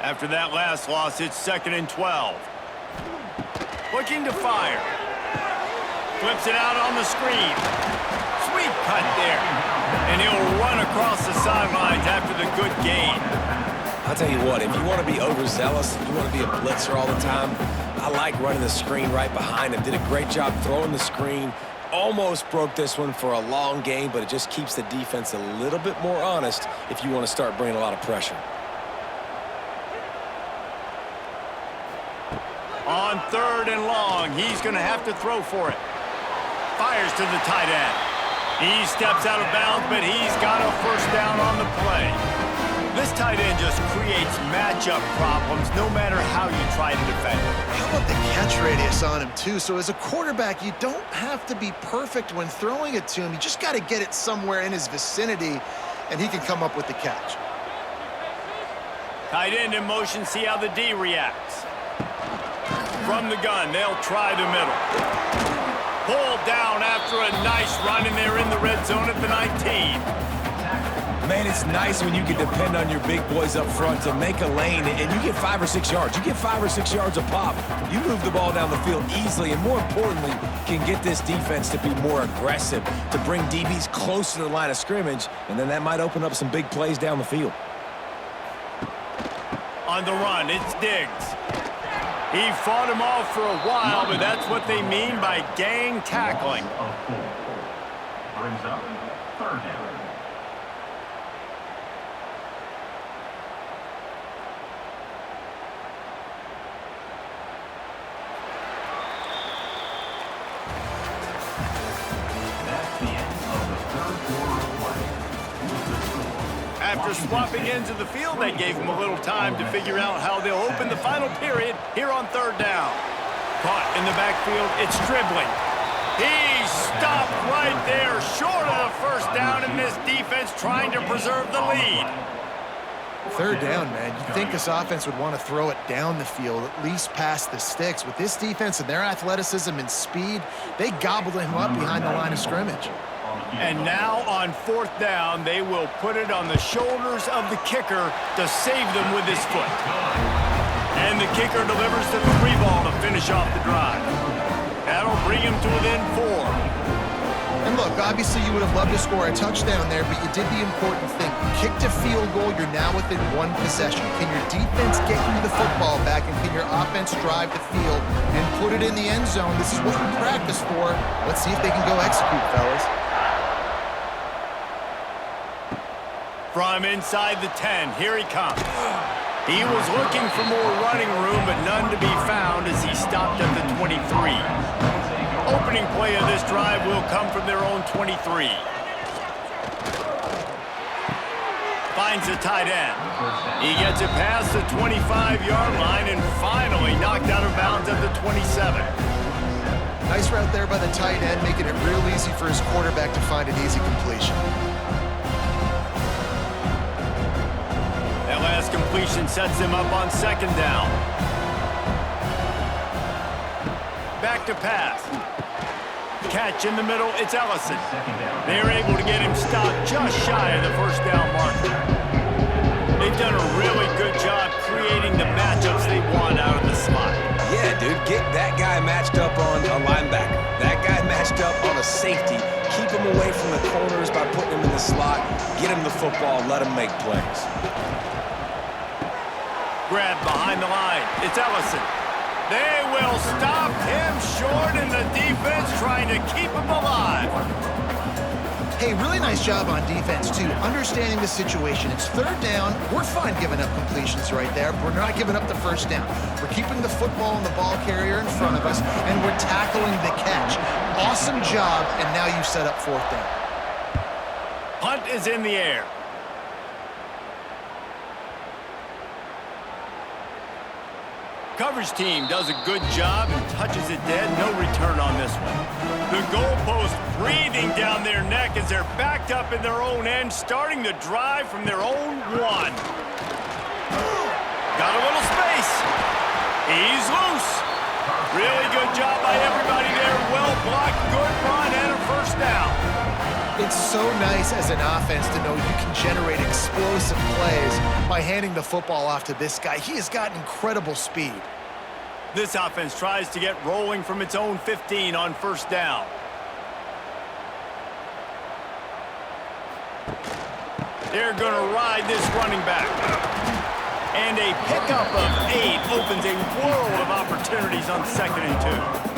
After that last loss, it's 2nd and 12. Looking to fire. Flips it out on the screen. Sweet cut there. And he'll run across the sidelines after the good gain. I'll tell you what, if you want to be overzealous, if you want to be a blitzer all the time, I like running the screen right behind him. Did a great job throwing the screen. Almost broke this one for a long game, but it just keeps the defense a little bit more honest if you want to start bringing a lot of pressure. On 3rd and long, he's going to have to throw for it. Fires to the tight end. He steps out of bounds, but he's got a first down on the play. This tight end just creates matchup problems no matter how you try to defend him. How about the catch radius on him, too? So as a quarterback, you don't have to be perfect when throwing it to him. You just got to get it somewhere in his vicinity, and he can come up with the catch. Tight end in motion, see how the D reacts. From the gun, they'll try the middle. Pulled down after a nice run, and they're in the red zone at the 19. Man, it's nice when you can depend on your big boys up front to make a lane, and you get 5 or 6 yards. You get 5 or 6 yards a pop. You move the ball down the field easily, and more importantly, can get this defense to be more aggressive, to bring DBs close to the line of scrimmage, and then that might open up some big plays down the field. On the run, it's Diggs. He fought him off for a while, but that's what they mean by gang tackling. Brings up third down. After swapping ends of the field, they gave him a little time to figure out how they'll open the final period here on third down. Caught in the backfield, it's dribbling. He stopped right there, short of the first down, and this defense trying to preserve the lead. Third down, man. You'd think this offense would want to throw it down the field, at least past the sticks. With this defense and their athleticism and speed, they gobbled him up behind the line of scrimmage. And now on fourth down, they will put it on the shoulders of the kicker to save them with his foot. And the kicker delivers the 3 ball to finish off the drive. That'll bring him to within 4. And look, obviously you would have loved to score a touchdown there, but you did the important thing. Kicked a field goal, you're now within 1 possession. Can your defense get you the football back, and can your offense drive the field and put it in the end zone? This is what we practice for. Let's see if they can go execute, fellas. From inside the 10, here he comes. He was looking for more running room, but none to be found as he stopped at the 23. Opening play of this drive will come from their own 23. Finds the tight end. He gets it past the 25-yard line and finally knocked out of bounds at the 27. Nice route there by the tight end, making it real easy for his quarterback to find an easy completion. That last completion sets him up on second down. Back to pass. Catch in the middle, it's Ellison. They're able to get him stopped just shy of the first down marker. They've done a really good job creating the matchups they want out of the slot. Yeah, dude, get that guy matched up on a linebacker. That guy matched up on a safety. Keep him away from the corners by putting him in the slot. Get him the football, let him make plays. Grab behind the line. It's Ellison. They will stop him short, and the defense trying to keep him alive. Hey, really nice job on defense, too. Understanding the situation. It's third down. We're fine giving up completions right there. We're not giving up the first down. We're keeping the football and the ball carrier in front of us, and we're tackling the catch. Awesome job, and now you set up fourth down. Punt is in the air. Coverage team does a good job and touches it dead. No return on this one. The goalpost breathing down their neck as they're backed up in their own end, starting the drive from their own 1. Got a little space. He's loose. Really good job by everybody there. Well blocked, good run, and a first down. It's so nice as an offense to know you can generate explosive plays by handing the football off to this guy. He has got incredible speed. This offense tries to get rolling from its own 15 on first down. They're going to ride this running back. And a pickup of 8 opens a world of opportunities on 2nd and 2.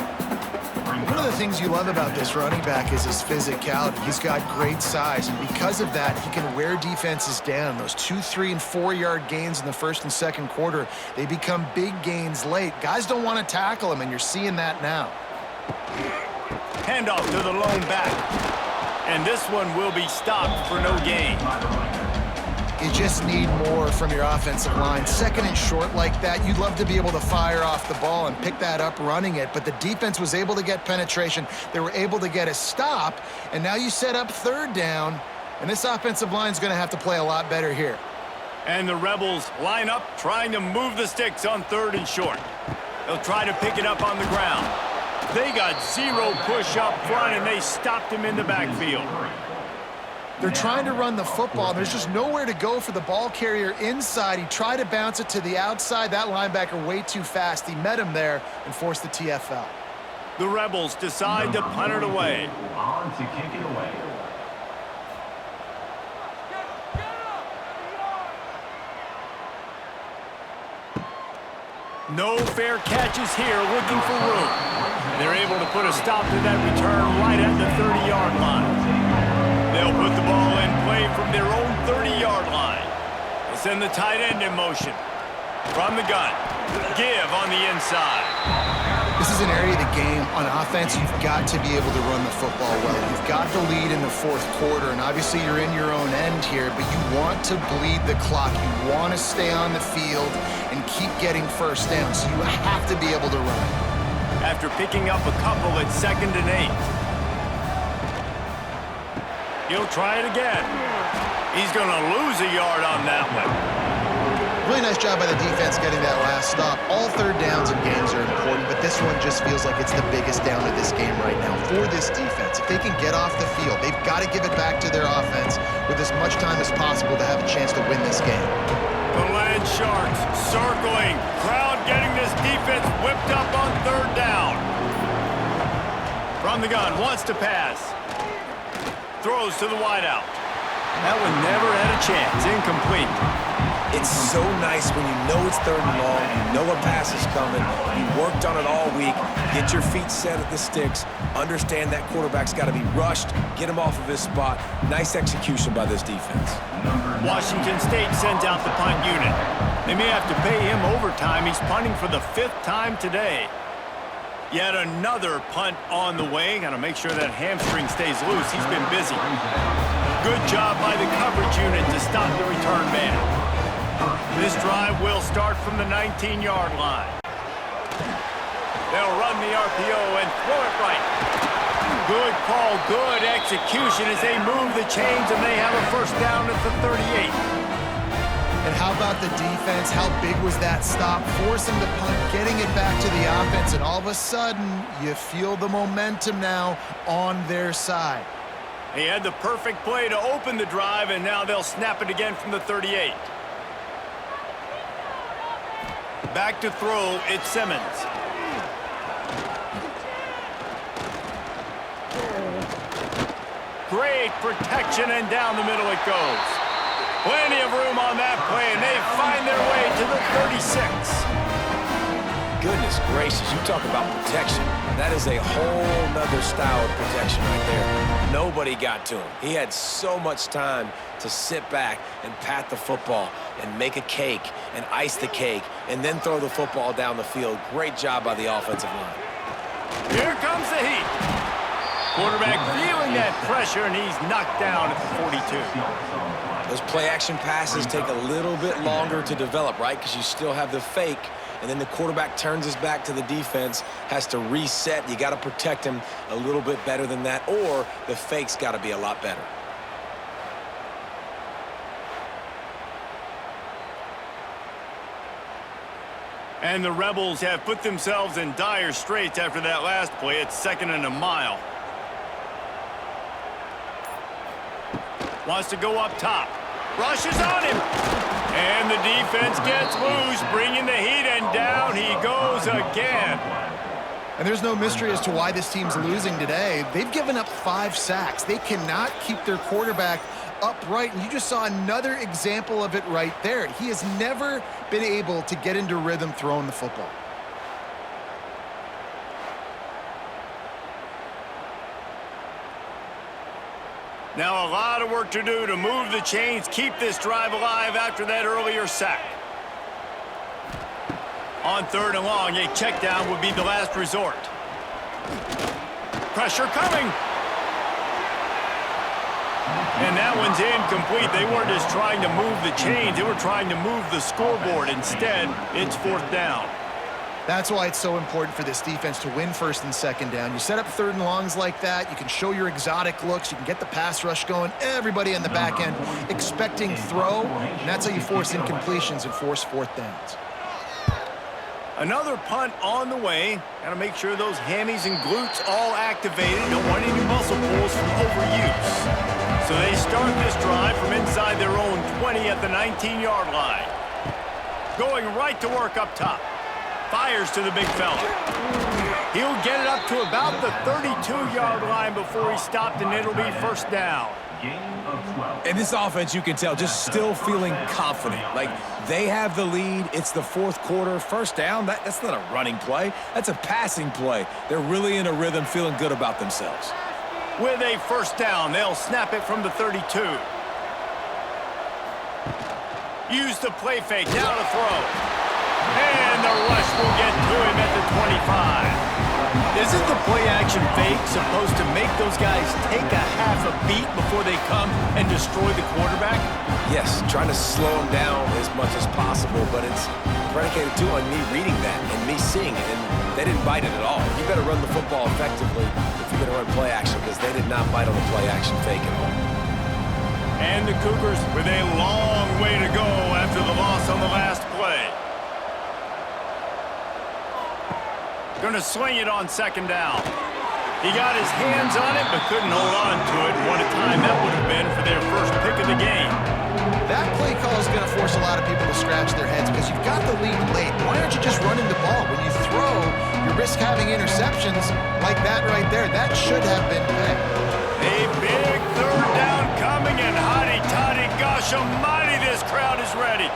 One of the things you love about this running back is his physicality. He's got great size, and because of that, he can wear defenses down. Those 2, 3, and 4-yard gains in the first and second quarter, they become big gains late. Guys don't want to tackle him, and you're seeing that now. Handoff to the lone back. And this one will be stopped for no gain. You just need more from your offensive line. 2nd and short like that, you'd love to be able to fire off the ball and pick that up running it, but the defense was able to get penetration. They were able to get a stop, and now you set up third down, and this offensive line is going to have to play a lot better here. And the Rebels line up, trying to move the sticks on 3rd and short. They'll try to pick it up on the ground. They got 0 push up front, and they stopped him in the backfield. They're trying to run the football. There's just nowhere to go for the ball carrier inside. He tried to bounce it to the outside. That linebacker way too fast. He met him there and forced the TFL. The Rebels decide to punt it away. On to kick it away. No fair catches here, looking for room. They're able to put a stop to that return right at the 30-yard line. They'll put the ball in play from their own 30-yard line. They send the tight end in motion. From the gun, give on the inside. This is an area of the game. On offense, you've got to be able to run the football well. You've got the lead in the fourth quarter, and obviously you're in your own end here, but you want to bleed the clock. You want to stay on the field and keep getting first down, so you have to be able to run. After picking up a couple at 2nd and 8. He'll try it again. He's going to lose a yard on that one. Really nice job by the defense getting that last stop. All third downs in games are important, but this one just feels like it's the biggest down of this game right now for this defense. If they can get off the field, they've got to give it back to their offense with as much time as possible to have a chance to win this game. The Land Sharks circling. Crowd getting this defense whipped up on 3rd down. From the gun, wants to pass. Throws to the wideout. That one never had a chance. Incomplete. It's so nice when you know it's 3rd and long, you know a pass is coming, you worked on it all week, get your feet set at the sticks, understand that quarterback's got to be rushed, get him off of his spot. Nice execution by this defense. Washington State sends out the punt unit. They may have to pay him overtime. He's punting for the 5th time today. Yet another punt on the way. Got to make sure that hamstring stays loose. He's been busy. Good job by the coverage unit to stop the return man. This drive will start from the 19-yard line. They'll run the RPO and throw it right. Good call, good execution as they move the chains, and they have a first down at the 38. And how about the defense? How big was that stop? Forcing the punt, getting it back to the offense, and all of a sudden, you feel the momentum now on their side. He had the perfect play to open the drive, and now they'll snap it again from the 38. Back to throw, it's Simmons. Great protection, and down the middle it goes. Plenty of room on that play, and they find their way to the 36. Goodness gracious, you talk about protection. That is a whole nother style of protection right there. Nobody got to him. He had so much time to sit back and pat the football and make a cake and ice the cake and then throw the football down the field. Great job by the offensive line. Here comes the heat. Quarterback feeling that pressure, and he's knocked down at the 42. Those play-action passes take a little bit longer to develop, right? Because you still have the fake, and then the quarterback turns his back to the defense, has to reset. You got to protect him a little bit better than that, or the fake's got to be a lot better. And the Rebels have put themselves in dire straits after that last play. It's 2nd and a mile. Wants to go up top. Rushes on him. And the defense gets loose, bringing the heat, and down he goes again. And there's no mystery as to why this team's losing today. They've given up 5 sacks. They cannot keep their quarterback upright, and you just saw another example of it right there. He has never been able to get into rhythm throwing the football. Now a lot of work to do to move the chains, keep this drive alive after that earlier sack. On 3rd and long, a check down would be the last resort. Pressure coming. And that one's incomplete. They weren't just trying to move the chains. They were trying to move the scoreboard. Instead, it's 4th down. That's why it's so important for this defense to win 1st and 2nd down. You set up 3rd and longs like that. You can show your exotic looks. You can get the pass rush going. Everybody in the back end expecting throw. And that's how you force incompletions and force 4th downs. Another punt on the way. Got to make sure those hammies and glutes all activated. Don't want any muscle pulls from overuse. So they start this drive from inside their own 20 at the 19-yard line. Going right to work up top. Fires to the big fella. He'll get it up to about the 32-yard line before he's stopped, and it'll be first down. And this offense, you can tell, just still feeling confident. Like, they have the lead. It's the fourth quarter. First down, that's not a running play. That's a passing play. They're really in a rhythm, feeling good about themselves. With a first down, they'll snap it from the 32. Use the play fake, now to throw. And the rush will get to him at the 25. Isn't the play-action fake supposed to make those guys take a half a beat before they come and destroy the quarterback? Yes, trying to slow him down as much as possible, but it's predicated, too, on me reading that and me seeing it, and they didn't bite it at all. You better run the football effectively if you're going to run play-action, because they did not bite on the play-action fake at all. And the Cougars with a long way to go after the loss on the last play. Gonna swing it on second down. He got his hands on it, but couldn't hold on to it. What a time that would have been for their first pick of the game. That play call is going to force a lot of people to scratch their heads because you've got the lead late. Why aren't you just running the ball? When you throw, you risk having interceptions like that right there. That should have been picked. A big third down coming, and hotty-toddy, gosh almighty, this crowd is ready.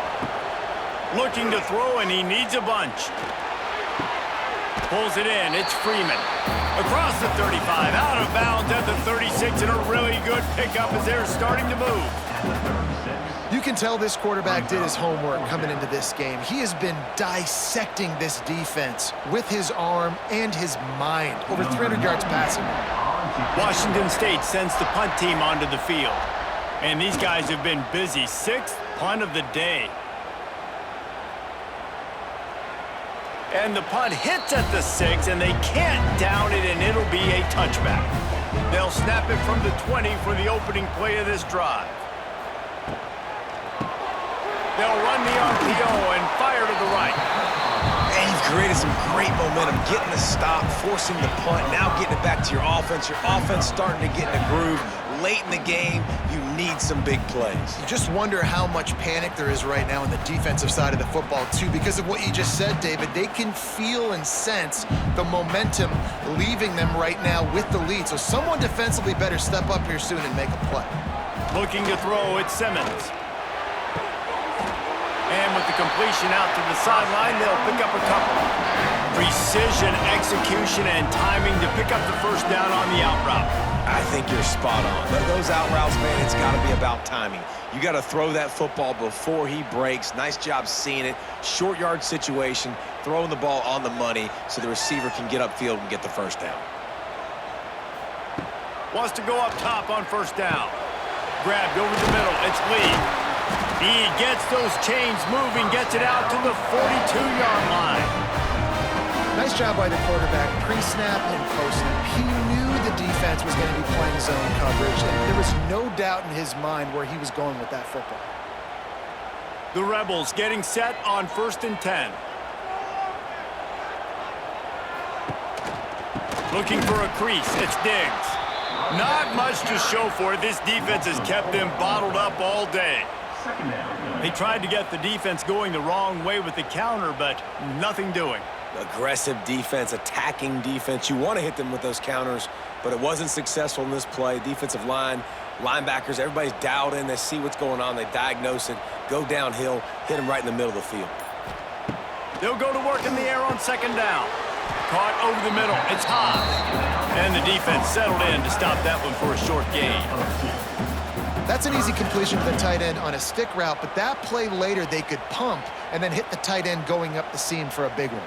Looking to throw, and he needs a bunch. Pulls it in. It's Freeman. Across the 35, out of bounds at the 36, and a really good pickup as they're starting to move. You can tell this quarterback did his homework coming into this game. He has been dissecting this defense with his arm and his mind. Over 300 yards passing. Washington State sends the punt team onto the field. And these guys have been busy. Sixth punt of the day. And the punt hits at the 6, and they can't down it, and it'll be a touchback. They'll snap it from the 20 for the opening play of this drive. They'll run the RPO and fire to the right. And you've created some great momentum, getting the stop, forcing the punt, now getting it back to your offense. Your offense starting to get in a groove. Late in the game, you need some big plays. You just wonder how much panic there is right now on the defensive side of the football, too, because of what you just said, David. They can feel and sense the momentum leaving them right now with the lead. So someone defensively better step up here soon and make a play. Looking to throw, it's Simmons. And with the completion out to the sideline, they'll pick up a couple. Precision, execution, and timing to pick up the first down on the out route. I think you're spot on. Those out routes, man, it's got to be about timing. You got to throw that football before he breaks. Nice job seeing it. Short yard situation, throwing the ball on the money so the receiver can get upfield and get the first down. Wants to go up top on first down. Grabbed over the middle. It's Lee. He gets those chains moving, gets it out to the 42-yard line. Nice job by the quarterback, pre-snap and post-snap. He knew the defense was going to be playing zone coverage, and there was no doubt in his mind where he was going with that football. The Rebels getting set on 1st and 10. Looking for a crease. It's Diggs. Not much to show for it. This defense has kept them bottled up all day. They tried to get the defense going the wrong way with the counter, but nothing doing. Aggressive defense, attacking defense. You want to hit them with those counters, but it wasn't successful in this play. Defensive line, linebackers, everybody's dialed in. They see what's going on. They diagnose it, go downhill, hit them right in the middle of the field. They'll go to work in the air on second down. Caught over the middle. It's high. And the defense settled in to stop that one for a short gain. That's an easy completion to the tight end on a stick route, but that play later they could pump and then hit the tight end going up the seam for a big one.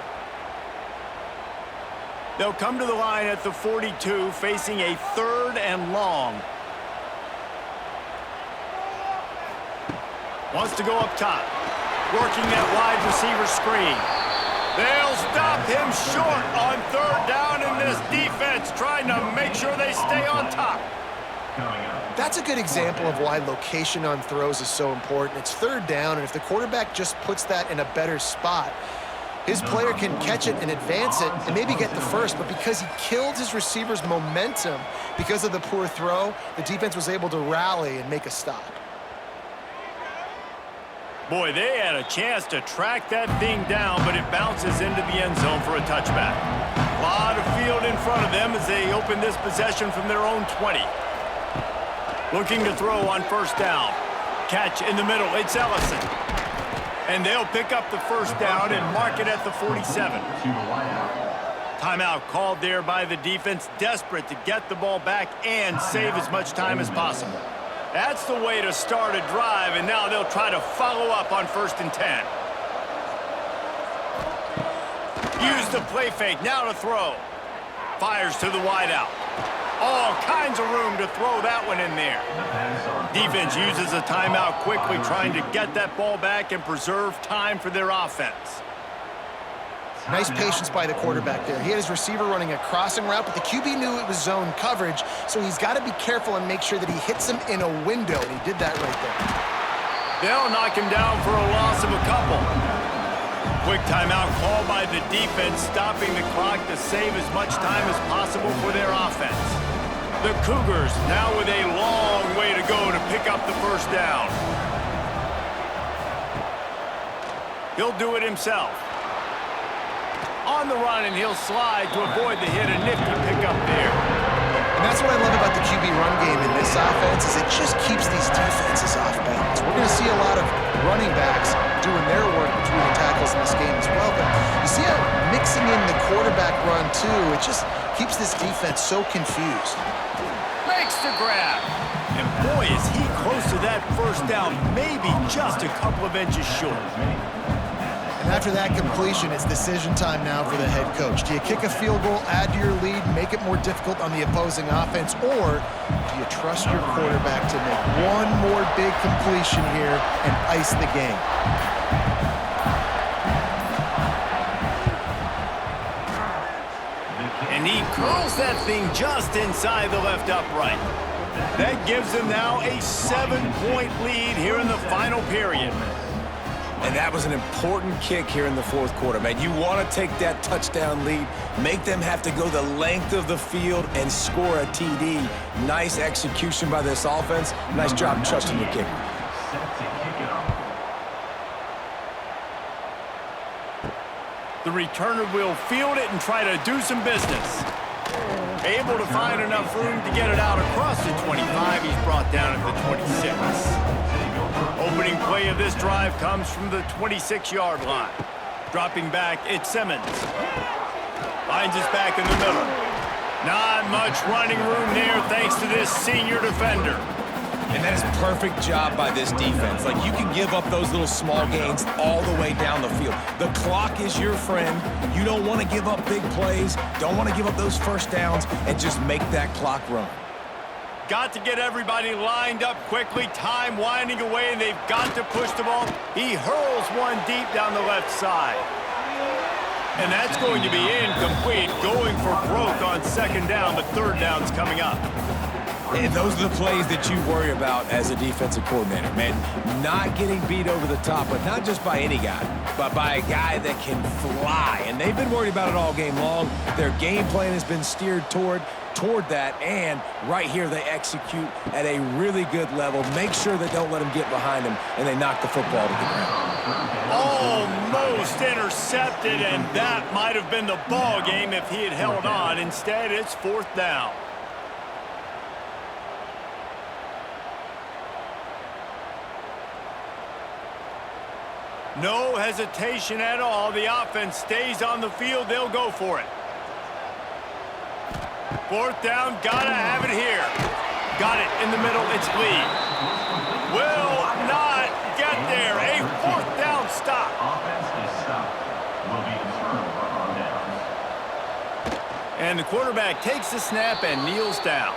They'll come to the line at the 42, facing a 3rd and long. Wants to go up top. Working that wide receiver screen. They'll stop him short on 3rd down, and this defense trying to make sure they stay on top. That's a good example of why location on throws is so important. It's 3rd down, and if the quarterback just puts that in a better spot, His player can catch it and advance it and maybe get the first, but because he killed his receiver's momentum because of the poor throw, the defense was able to rally and make a stop. Boy, they had a chance to track that thing down, but it bounces into the end zone for a touchback. A lot of field in front of them as they open this possession from their own 20. Looking to throw on first down. Catch in the middle. It's Ellison. And they'll pick up the first down and mark it at the 47. Timeout called there by the defense, desperate to get the ball back and save as much time as possible. That's the way to start a drive, and now they'll try to follow up on 1st and 10. Use the play fake, now to throw. Fires to the wideout. All kinds of room to throw that one in there. Defense uses a timeout quickly, trying to get that ball back and preserve time for their offense. Nice patience by the quarterback there. He had his receiver running a crossing route, but the QB knew it was zone coverage, so he's got to be careful and make sure that he hits him in a window, and he did that right there. They'll knock him down for a loss of a couple. Quick timeout called by the defense, stopping the clock to save as much time as possible for their offense. The Cougars now with a long way to go to pick up the first down. He'll do it himself. On the run, and he'll slide to avoid the hit. A nifty pickup there. And that's what I love about the QB run game in this offense, is it just keeps these defenses off balance. We're going to see a lot of running backs doing their work between the tackles in this game as well, but you see how mixing in the quarterback run too, it just keeps this defense so confused. Makes the grab. And boy, is he close to that first down, maybe just a couple of inches short. And after that completion, it's decision time now for the head coach. Do you kick a field goal, add to your lead, make it more difficult on the opposing offense, or do you trust your quarterback to make one more big completion here and ice the game? And he curls that thing just inside the left upright. That gives them now a 7-point lead here in the final period. And that was an important kick here in the 4th quarter, man. You want to take that touchdown lead, make them have to go the length of the field and score a TD. Nice execution by this offense. Nice job trusting your kicker. The returner will field it and try to do some business. Able to find enough room to get it out across the 25. He's brought down at the 26. Opening play of this drive comes from the 26-yard line. Dropping back, it's Simmons. Finds us back in the middle. Not much running room there thanks to this senior defender. And that is a perfect job by this defense. Like, you can give up those little small gains all the way down the field. The clock is your friend. You don't want to give up big plays. Don't want to give up those first downs, and just make that clock run. Got to get everybody lined up quickly. Time winding away, and they've got to push the ball. He hurls one deep down the left side. And that's going to be incomplete. Going for broke on 2nd down, but 3rd down's coming up. And those are the plays that you worry about as a defensive coordinator, man. Not getting beat over the top, but not just by any guy, but by a guy that can fly. And they've been worried about it all game long. Their game plan has been steered toward that, and right here they execute at a really good level. Make sure they don't let them get behind them, and they knock the football to the ground. Almost intercepted, and that might have been the ball game if he had held on. Instead, it's 4th down. No hesitation at all. The offense stays on the field. They'll go for it. 4th down, gotta have it here. Got it in the middle, it's Lee. Will not get there. A 4th down stop. Offense is stopped. Will be the turnover on downs. And the quarterback takes the snap and kneels down.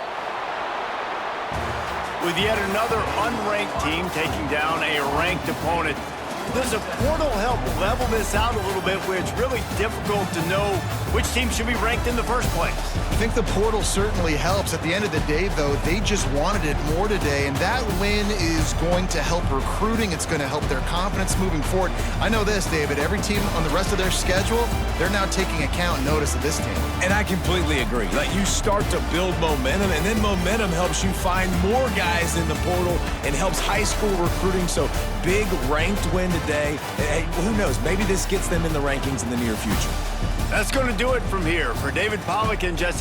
With yet another unranked team taking down a ranked opponent, Does the portal help level this out a little bit where it's really difficult to know which team should be ranked in the first place? I think the portal certainly helps. At the end of the day, though, they just wanted it more today, and that win is going to help recruiting. It's going to help their confidence moving forward. I know this, David, every team on the rest of their schedule, they're now taking account and notice of this team. And I completely agree. Like, you start to build momentum, and then momentum helps you find more guys in the portal and helps high school recruiting. So big ranked win today. Hey, who knows? Maybe this gets them in the rankings in the near future. That's going to do it from here. For David Pollack and Jesse